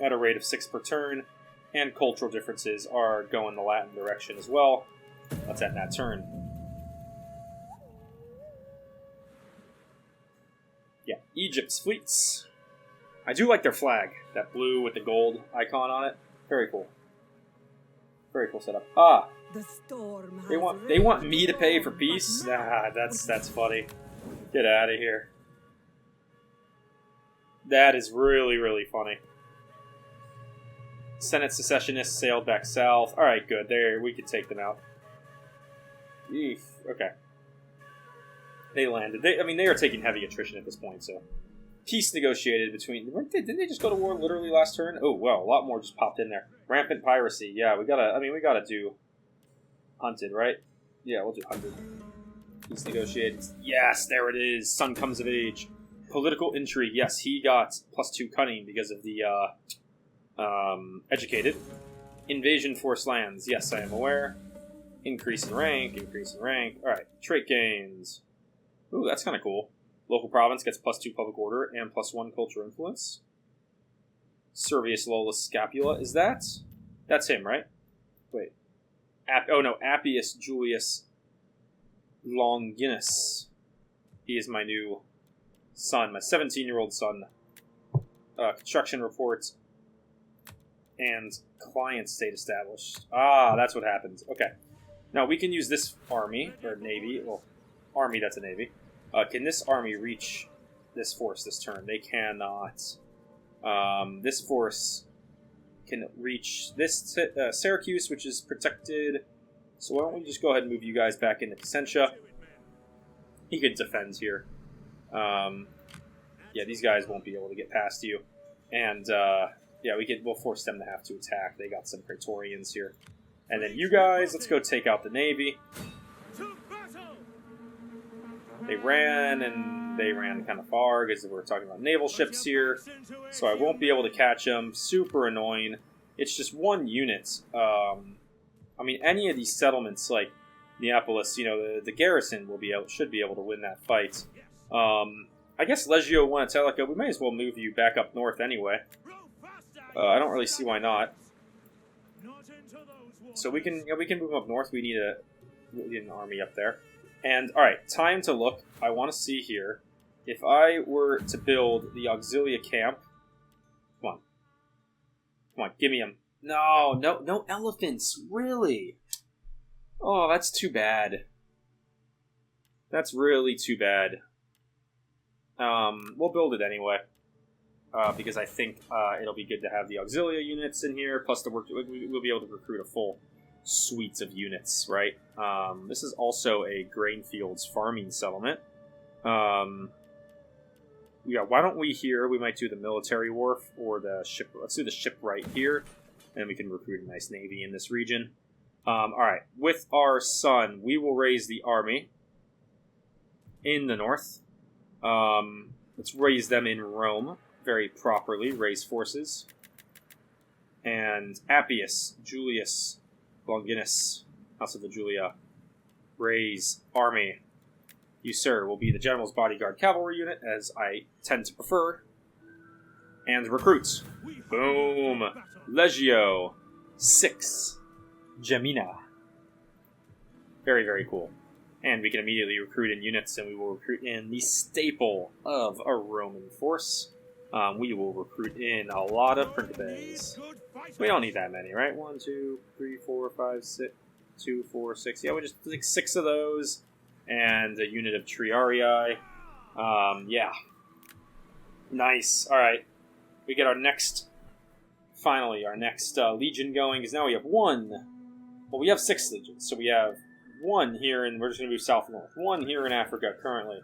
at a rate of 6 per turn, and cultural differences are going the Latin direction as well. Let's end that turn. Yeah, Egypt's fleets. I do like their flag. That blue with the gold icon on it. Very cool. Very cool setup. The storm they want me to pay for peace? Nah, that's funny. Get out of here. That is really, really funny. Senate secessionists sailed back south. Alright, good. There, we could take them out. Eef. Okay. They landed. They are taking heavy attrition at this point, so... Peace negotiated between... Didn't they just go to war literally last turn? Oh, well, a lot more just popped in there. Rampant piracy. Yeah, we gotta do hunted, right? Yeah, we'll do hunted. He's negotiated. Yes, there it is. Son comes of age. Political intrigue. Yes, he got +2 cunning because of the educated. Invasion force lands. Yes, I am aware. Increase in rank. Increase in rank. All right. Trait gains. Ooh, that's kind of cool. Local province gets +2 public order and +1 culture influence. Servius Lolus Scapula. Is that? That's him, right? Wait. Oh no, Appius Julius Longinus. He is my new son, my 17-year-old son. Construction reports and client state established. Ah, that's what happens. Okay. Now we can use this army, or navy. Well, army, that's a navy. Can this army reach this force this turn? They cannot. This force can reach this Syracuse, which is protected. So why don't we just go ahead and move you guys back into Placentia? He could defend here. Yeah, these guys won't be able to get past you. And, yeah, we'll force them to have to attack. They got some Praetorians here. And then you guys, let's go take out the Navy. They ran kind of far because we're talking about naval ships here. So I won't be able to catch them. Super annoying. It's just one unit. I mean, any of these settlements, like Neapolis, you know, the Garrison should be able to win that fight. I guess Legio won Italica. We might as well move you back up north anyway. I don't really see why not. So we can move up north. We need an army up there. And all right, time to look. I want to see here if I were to build the Auxilia camp. Come on, give me them. No elephants. Really? Oh, that's too bad. That's really too bad. We'll build it anyway. Because I think it'll be good to have the Auxilia units in here, plus we'll be able to recruit a full suite of units, right? This is also a grain fields farming settlement. Yeah, why don't we here, we might do the military wharf or the ship. Let's do the shipwright here, and we can recruit a nice navy in this region. Alright, with our son, we will raise the army in the north. Let's raise them in Rome. Very properly, raise forces. And Appius Julius Longinus, House of the Julia, raise army. You, sir, will be the general's bodyguard cavalry unit, as I tend to prefer. And recruits. Boom. Legio 6 Gemina. Very, very cool. And we can immediately recruit in units, and we will recruit in the staple of a Roman force. We will recruit in a lot of Principes. We don't need that many, right? 1, 2, 3, 4, 5, 6, 2, 4, 6. Yeah, we just take 6 of those, and a unit of Triarii. Yeah. Nice. Alright. We get our next legion going, because now we have 1. Well, we have 6 legions, so we have 1 here, and we're just going to move south-north. 1 here in Africa, currently.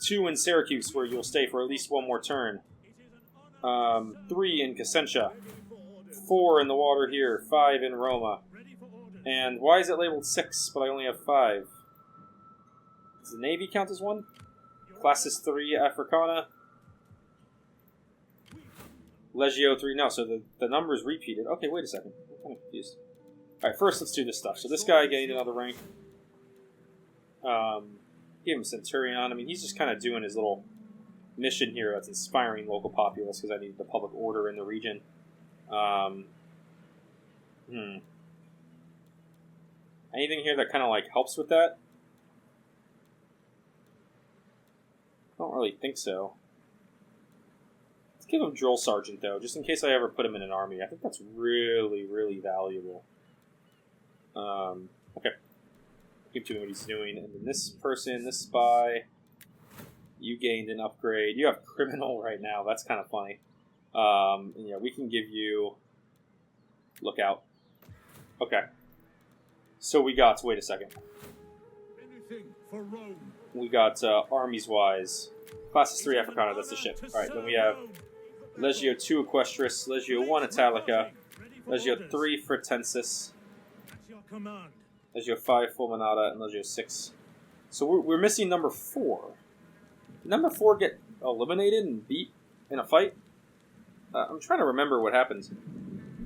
2 in Syracuse, where you'll stay for at least 1 more turn. 3 in Cassentia. 4 in the water here. 5 in Roma. And why is it labeled 6, but I only have 5? Does the Navy count as 1? Classis 3 Africana. Legio 3. No, so the number's repeated. Okay, wait a second. I'm kind of confused. Alright, first let's do this stuff. So this guy gained another rank. Give him Centurion. I mean, he's just kind of doing his little mission here that's inspiring local populace, because I need the public order in the region. Anything here that kind of like helps with that? I don't really think so. Let's give him Drill Sergeant, though, just in case I ever put him in an army. I think that's really, really valuable. Okay. Keep doing what he's doing. And then this person, this spy, you gained an upgrade. You have Criminal right now. That's kind of funny. And yeah, we can give you Lookout. Okay. So we got, wait a second. Anything for Rome. We got armies-wise. Classis 3 Africana, that's the ship. Alright, then we have Legio 2 Equestris, Legio 1 Italica, for Legio orders. 3 Fretensis. At your command. Legio 5 Fulminata, and Legio 6. So we're missing number 4. Did number 4 get eliminated and beat in a fight? I'm trying to remember what happened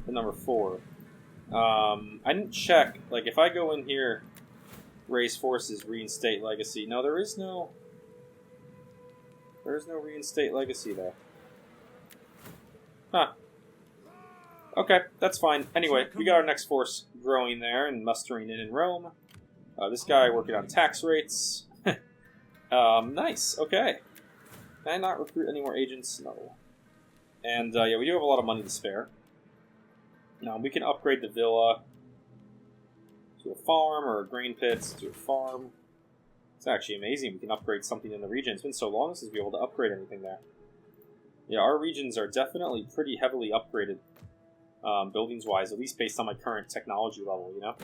to number 4. I didn't check. Like, if I go in here, raise forces, reinstate legacy. No, there is no reinstate legacy there. Huh. Okay, that's fine. Anyway, we got our next force growing there and mustering in Rome. This guy working on tax rates. Nice, okay. Can I not recruit any more agents? No. And, yeah, we do have a lot of money to spare. Now, we can upgrade the villa to a farm, or grain pits to a farm. It's actually amazing. We can upgrade something in the region. It's been so long since we've been able to upgrade anything there. Yeah, our regions are definitely pretty heavily upgraded, buildings-wise, at least based on my current technology level, you know?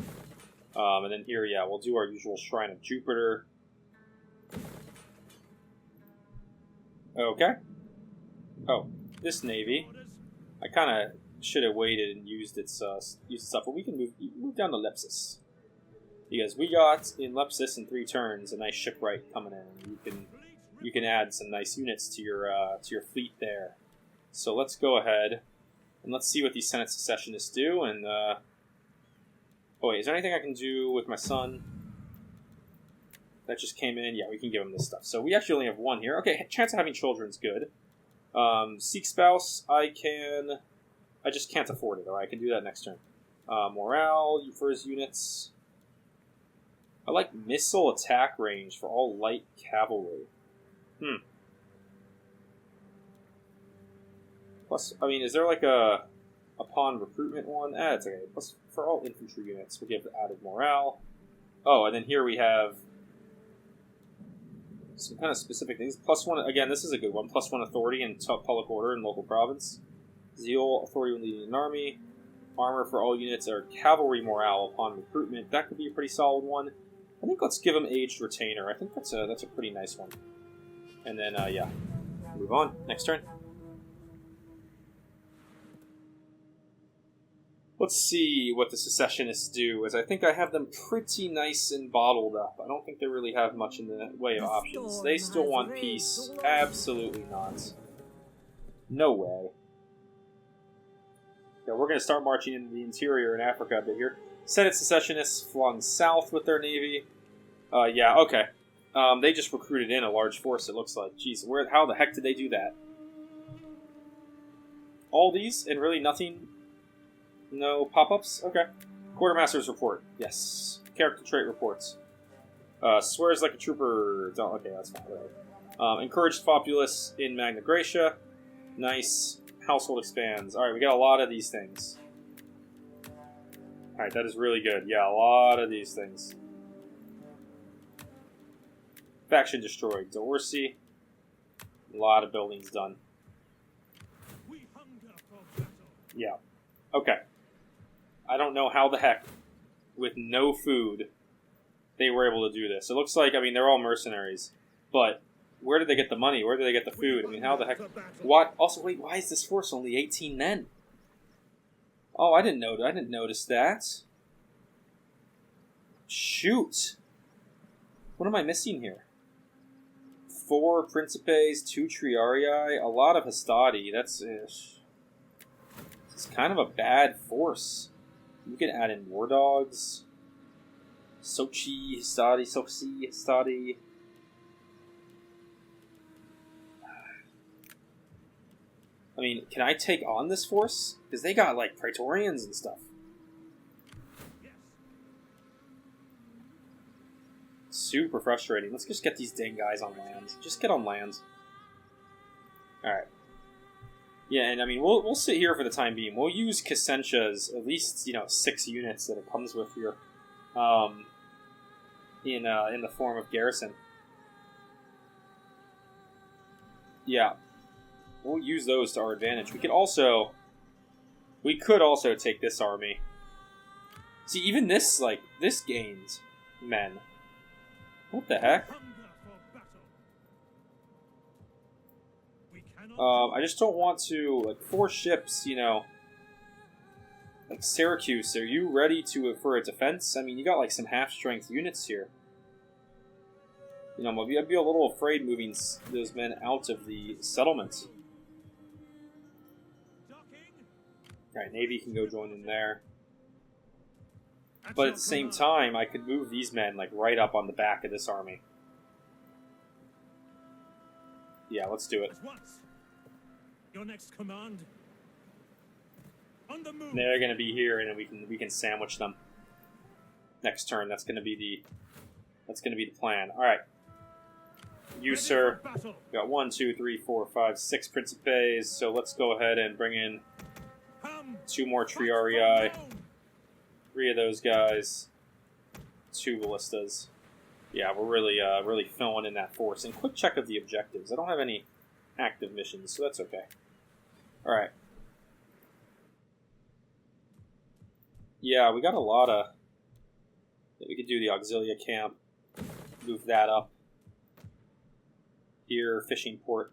And then here, yeah, we'll do our usual Shrine of Jupiter. Okay. Oh, this navy. I kind of should have waited and used its stuff, but we can move down to Lepcis. Because we got in Lepcis in 3 turns a nice shipwright coming in, and you can add some nice units to your fleet there. So let's go ahead and let's see what these Senate Secessionists do. And oh wait, is there anything I can do with my son? That just came in. Yeah, we can give him this stuff. So we actually only have 1 here. Okay, chance of having children's good. Seek spouse, I just can't afford it. Or I can do that next turn. Morale for his units. I like missile attack range for all light cavalry. Plus, I mean, is there like a upon recruitment one? It's okay. Plus, for all infantry units, we'll give added morale. Oh, and then here we have some kind of specific things. +1, again, this is a good one. +1 authority in public order in local province. Zeal, authority when leading an army. Armor for all units or cavalry morale upon recruitment. That could be a pretty solid one. I think let's give him aged retainer. I think that's a pretty nice one. And then, yeah, move on. Next turn. Let's see what the Secessionists do, as I think I have them pretty nice and bottled up. I don't think they really have much in the way of options. They still want peace. Absolutely not. No way. Yeah, we're going to start marching into the interior in Africa a bit here. Senate Secessionists flung south with their navy. Yeah, okay. They just recruited in a large force, it looks like. Jeez, how the heck did they do that? All these, and really nothing? No pop-ups? Okay. Quartermaster's report. Yes. Character trait reports. Swears like a trooper. Okay, that's fine. Whatever. Encouraged populace in Magna Graecia. Nice. Household expands. Alright, we got a lot of these things. Alright, that is really good. Yeah, a lot of these things. Faction destroyed. Dorsey. A lot of buildings done. We hunger for battle. Yeah. Okay. I don't know how the heck, with no food, they were able to do this. It looks like, I mean, they're all mercenaries. But where did they get the money? Where did they get the food? I mean, how the heck... What? Also, wait, why is this force only 18 men? Oh, I didn't notice that. Shoot. What am I missing here? 4 Principes, 2 Triarii, a lot of Hastati. That's... It's kind of a bad force. You can add in War Dogs. Sochi, Hastati. I mean, can I take on this force? Because they got, like, Praetorians and stuff. Yes. Super frustrating. Let's just get these dang guys on land. Just get on land. Alright. Yeah, and I mean, we'll sit here for the time being. We'll use Casentia's, at least, 6 units that it comes with here. In the form of Garrison. Yeah. We'll use those to our advantage. We could also take this army. See, even this gains men. What the heck? Hunger for battle. We cannot I just don't want to, 4 ships, Like, Syracuse, are you ready for a defense? I mean, you got, like, some half-strength units here. You know, I'd be a little afraid moving those men out of the settlement. Alright, Navy can go join in there. But at the same time, I could move these men, like, right up on the back of this army. Yeah, let's do it. Your next command. On the move. They're going to be here, and then we can sandwich them. Next turn, that's going to be the plan. All right, you sir, we got 1, 2, 3, 4, 5, 6 Principes. So let's go ahead and bring in 2 more Triarii, 3 of those guys, 2 ballistas. Yeah, we're really filling in that force. And quick check of the objectives. I don't have any active missions, so that's okay. All right. Yeah, we got a lot of... We could do the Auxilia camp. Move that up. Here, fishing port.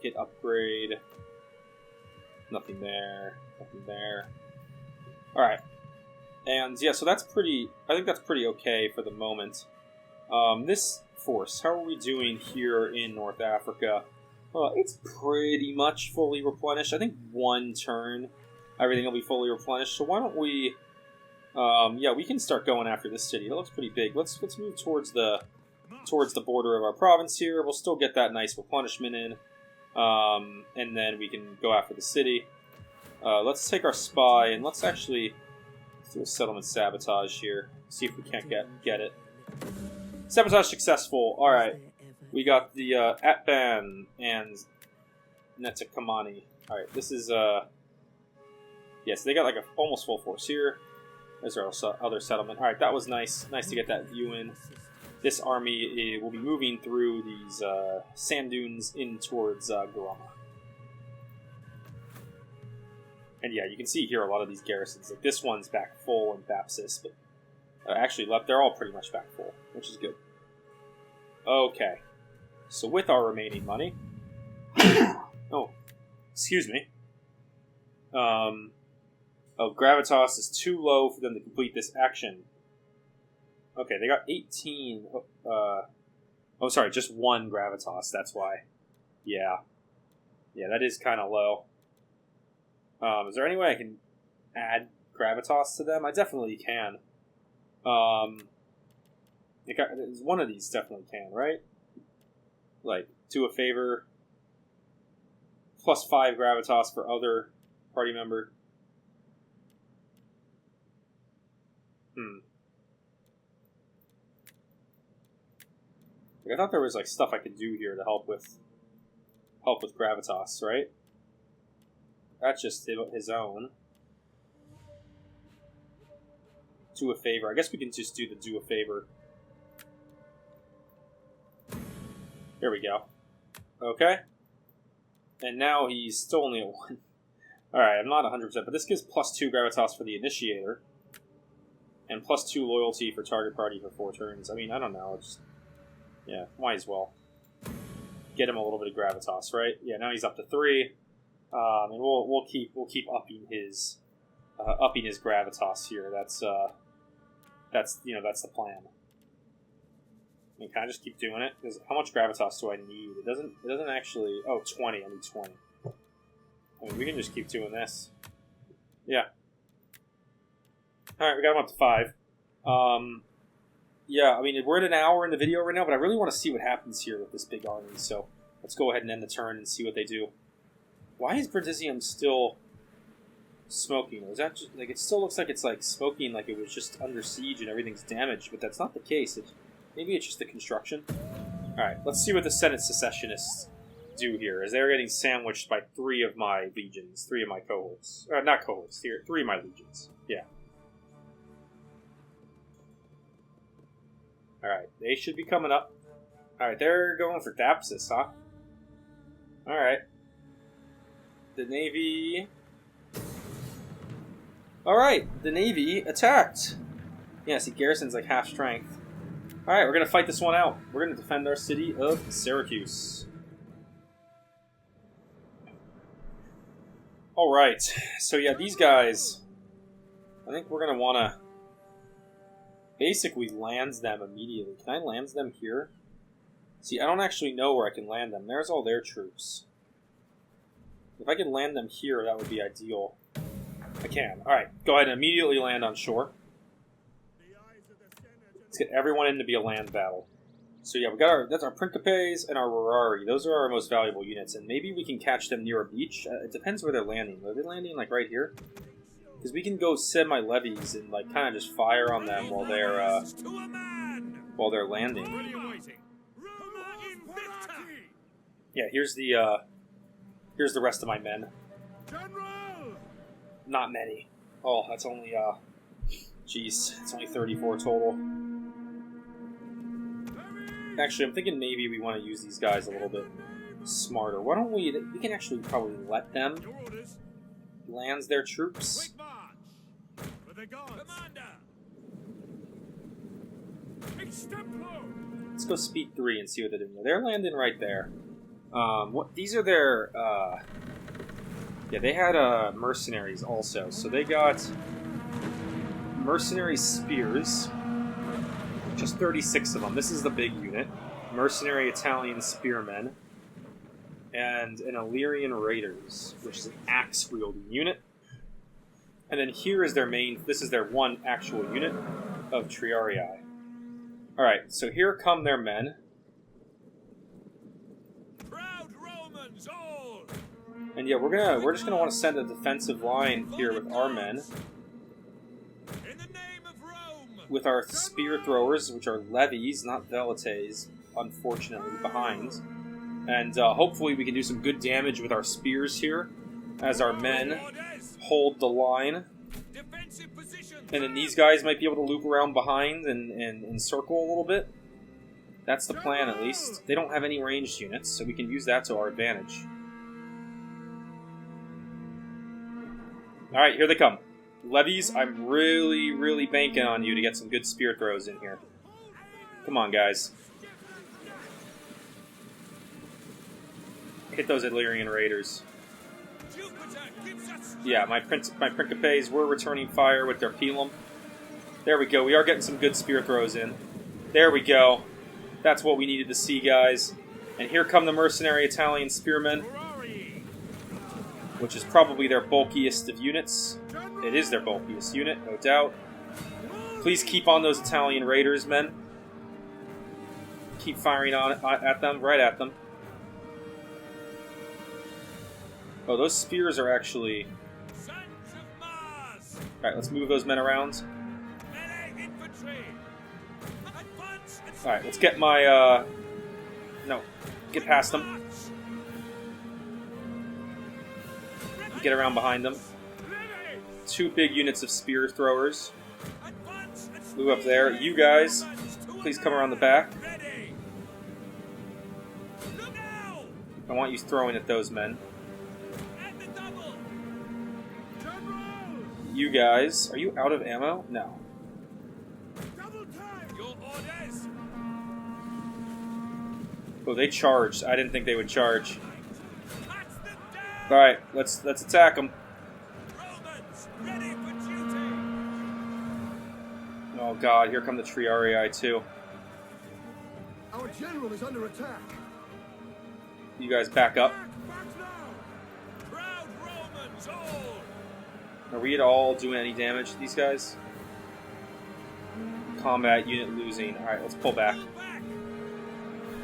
Get upgrade. Nothing there. Nothing there. Alright. And yeah, so that's pretty... I think that's pretty okay for the moment. This force, how are we doing here in North Africa? It's pretty much fully replenished. I think 1 turn, everything will be fully replenished. So why don't we... yeah, we can start going after this city. It looks pretty big. Let's move towards the border of our province here. We'll still get that nice replenishment in. And then we can go after the city. Let's take our spy and let's actually do a settlement sabotage here. See if we can't get it. Sabotage successful. Alright. We got the Atban and Netakamani. Alright, this is... Yes, they got like a almost full force here. There's our other settlement. Alright, that was nice. Nice to get that view in. This army will be moving through these sand dunes in towards Garama. And yeah, you can see here a lot of these garrisons. Like this one's back full in Bapsis, but actually they're all pretty much back full, which is good. Okay, so with our remaining money... oh, excuse me. Oh, Gravitas is too low for them to complete this action. Okay, they got 18. Oh, sorry, just 1 Gravitas, that's why. Yeah. Yeah, that is kind of low. Is there any way I can add Gravitas to them? I definitely can. One of these definitely can, right? Like, do a favor. Plus 5 Gravitas for other party member. Like, I thought there was like stuff I could do here to help with Gravitas, right? That's just his own. Do a favor. I guess we can just do the do a favor. There we go. Okay. And now he's still only at 1. Alright, I'm not 100%, but this gives plus 2 Gravitas for the Initiator. And plus 2 loyalty for target party for 4 turns. I mean, I don't know. Just, yeah, might as well. Get him a little bit of Gravitas, right? Yeah, now he's up to 3. And we'll keep upping his Gravitas here. That's the plan. I mean, can I just keep doing it? Because how much Gravitas do I need? It doesn't actually... Oh, 20. I need 20. I mean, we can just keep doing this. Yeah. Alright, we got him up to 5. Yeah, I mean, we're at an hour in the video right now, but I really want to see what happens here with this big army, so let's go ahead and end the turn and see what they do. Why is Brundisium still smoking? Is that just, like, it still looks like it's like smoking like it was just under siege and everything's damaged, but that's not the case. Maybe it's just the construction. Alright, let's see what the Senate Secessionists do here, as they're getting sandwiched by 3 of my legions, 3 of my cohorts. Not cohorts, 3 of my legions. Yeah. Alright, they should be coming up. Alright, they're going for Dapsis, huh? Alright. The Navy... Alright, the Navy attacked. Yeah, see, Garrison's like half strength. Alright, we're going to fight this one out. We're going to defend our city of Syracuse. Alright, so yeah, these guys, I think we're going to want to basically land them immediately. Can I land them here? See, I don't actually know where I can land them. There's all their troops. If I can land them here, that would be ideal. I can. Alright, go ahead and immediately land on shore. Let's get everyone in to be a land battle. So yeah, we got that's our Principes and our Rurari. Those are our most valuable units, and maybe we can catch them near a beach. It depends where they're landing. Are they landing like right here? Because we can go send my levies and like kind of just fire on them while they're landing. Yeah, here's the rest of my men. Not many. Oh, that's only jeez, it's only 34 total. Actually, I'm thinking maybe we want to use these guys a little bit smarter. Why don't we can actually probably let them land their troops. Let's go speed 3 and see what they're doing. They're landing right there. These are their yeah, they had mercenaries also. So they got mercenary spears. Just 36 of them. This is the big unit. Mercenary Italian spearmen. And an Illyrian Raiders, which is an axe-wielding unit. And then here is their main... This is their one actual unit of Triarii. Alright, so here come their men. Proud Romans all! And yeah, we're just gonna want to send a defensive line here with our men. With our spear throwers, which are levies, not velites, unfortunately, behind. And hopefully we can do some good damage with our spears here, as our men hold the line. And then these guys might be able to loop around behind and encircle a little bit. That's the plan, at least. They don't have any ranged units, so we can use that to our advantage. Alright, here they come. Levies, I'm really, really banking on you to get some good spear throws in here. Come on, guys. Hit those Illyrian Raiders. Yeah, my Principes were returning fire with their Pilum. There we go. We are getting some good spear throws in. There we go. That's what we needed to see, guys. And here come the mercenary Italian spearmen, which is probably their bulkiest of units. It is their bulkiest unit, no doubt. Please keep on those Italian Raiders, men. Keep firing at them, right at them. Oh, those spears are actually... Alright, let's move those men around. Alright, let's get my, no, get past them. Get around behind them. 2 big units of spear throwers. Move up there. You guys, please come around the back. I want you throwing at those men. You guys, are you out of ammo? No. Oh, they charged. I didn't think they would charge. Alright, let's attack them. Oh god, here come the Triarii too. Our general is under attack. You guys back up. Proud Romans all! Are we at all doing any damage to these guys? Combat unit losing. Alright, let's pull back.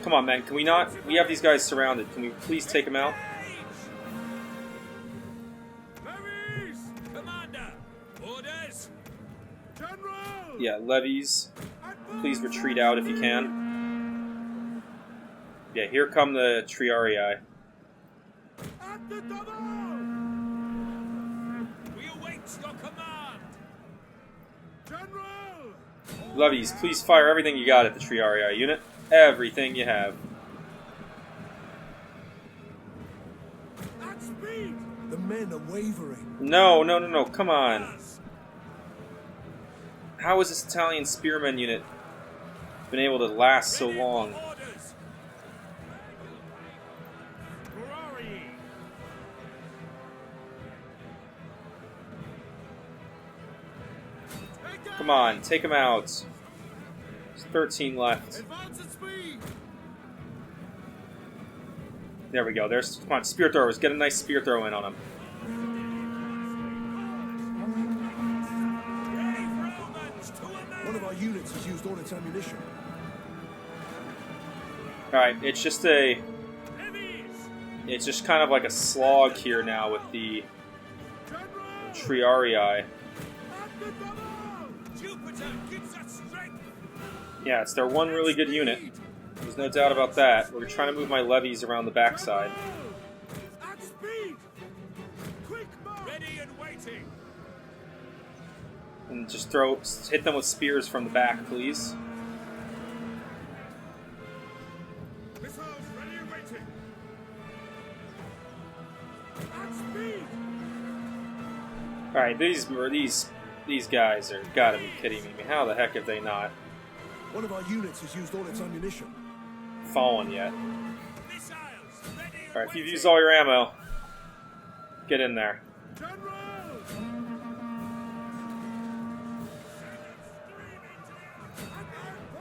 Come on, men. Can we not? We have these guys surrounded. Can we please take them out? Yeah, levies. Please retreat out if you can. Yeah, here come the Triarii. We await your command. General! Levies, please fire everything you got at the Triarii unit. Everything you have. At speed! The men are wavering. No, no, no, no, come on. How has this Italian spearmen unit been able to last so long? Come on, take him out. There's 13 left. Advance at speed! There we go. There's, come on, spear throwers. Get a nice spear throw in on him. One of our units has used all its ammunition. Alright, it's just kind of like a slog here now with the Triarii. Yeah, it's their one really good unit. There's no doubt about that. We're trying to move my levies around the backside. At speed! Quick march! Ready and waiting. And just hit them with spears from the back, please. Missiles ready and waiting! At speed! Alright, these guys are gotta be kidding me. How the heck have they not One of our units has used all its ammunition. fallen yet? Missiles ready and Alright, if you've used all your ammo, get in there. General!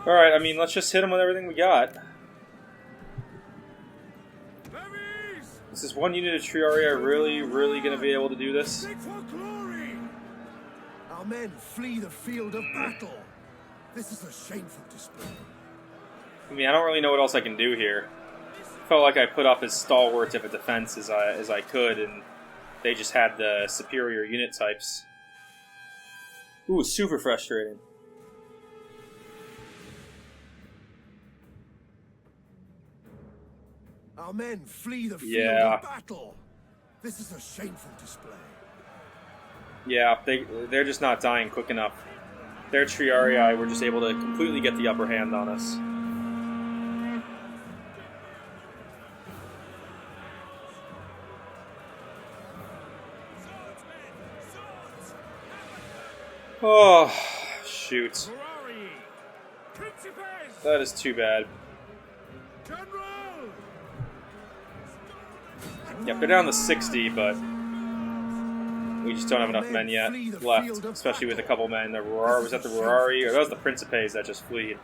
Alright, I mean, let's just hit them with everything we got. Levies! Is this one unit of Triarii really going to be able to do this? Seek for glory! Our men flee the field of battle. This is a shameful display. I mean, I don't really know what else I can do here. Felt like I put up as stalwart of a defense as I could, and they just had the superior unit types. Ooh, super frustrating. Our men flee the field Yeah. of battle. This is a shameful display. Yeah, they're just not dying quick enough. Their Triarii were just able to completely get the upper hand on us. Oh, shoot. Ferrari! Principes! That is too bad. General! Yep, they're down to 60, but we just don't have enough men yet left, especially with a couple men. The Rurari, was that the Rurari? Or that was the Principes that just fleed.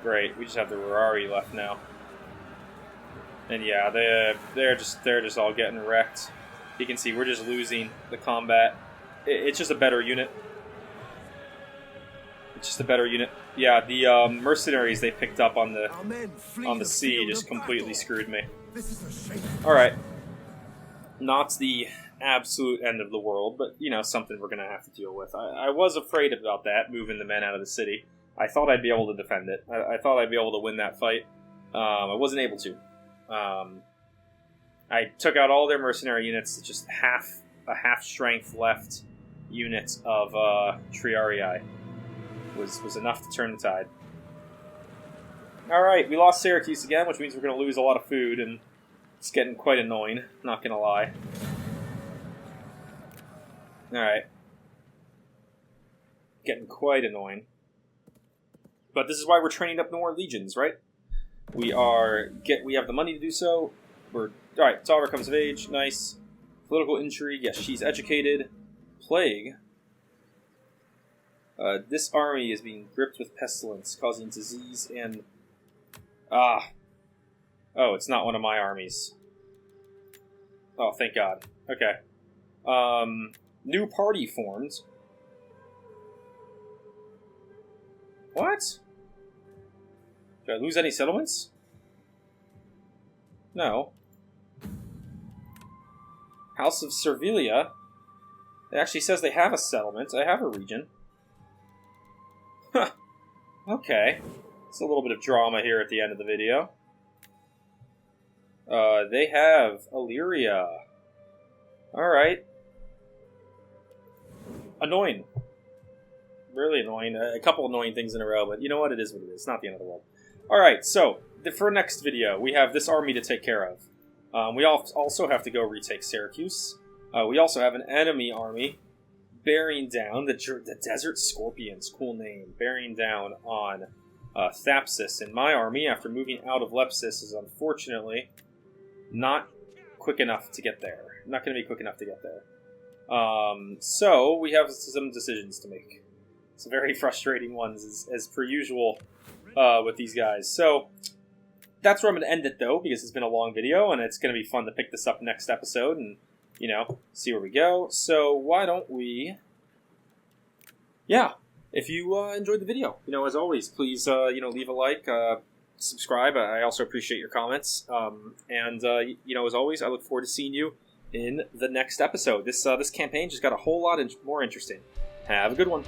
Great, we just have the Rurari left now. And yeah, they're just all getting wrecked. You can see we're just losing the combat. It's just a better unit. It's just a better unit. Yeah, the mercenaries they picked up on the sea just completely screwed me. This is a shame. Alright. Not the absolute end of the world, but, you know, something we're going to have to deal with. I was afraid about that, moving the men out of the city. I thought I'd be able to defend it. I thought I'd be able to win that fight. I wasn't able to. I took out all their mercenary units, just a half-strength left unit of Triarii was enough to turn the tide. Alright, we lost Syracuse again, which means we're going to lose a lot of food, and it's getting quite annoying, not going to lie. Alright. Getting quite annoying. But this is why we're training up more legions, right? We have the money to do so. Alright, daughter comes of age, nice. Political intrigue, yes, she's educated. Plague. This army is being gripped with pestilence, causing disease and... Oh, it's not one of my armies. Oh, thank God. Okay. New party formed. What? Did I lose any settlements? No. House of Servilia. It actually says they have a settlement. I have a region. Huh. Okay. It's a little bit of drama here at the end of the video. They have Illyria. Alright. Annoying. Really annoying. A couple annoying things in a row, but you know what? It is what it is. It's not the end of the world. Alright, so, for next video, we have this army to take care of. We also have to go retake Syracuse. We also have an enemy army bearing down the Desert Scorpions. Cool name. Bearing down on Thapsis. And my army, after moving out of Lepcis, is unfortunately not quick enough to get there. Not going to be quick enough to get there. So, we have some decisions to make. Some very frustrating ones, as per usual with these guys. So that's where I'm going to end it, though, because it's been a long video, and it's going to be fun to pick this up next episode and, see where we go. So why don't we... Yeah, if you enjoyed the video, as always, please, leave a like, subscribe. I also appreciate your comments. And as always, I look forward to seeing you in the next episode. This campaign just got a whole lot more interesting. Have a good one.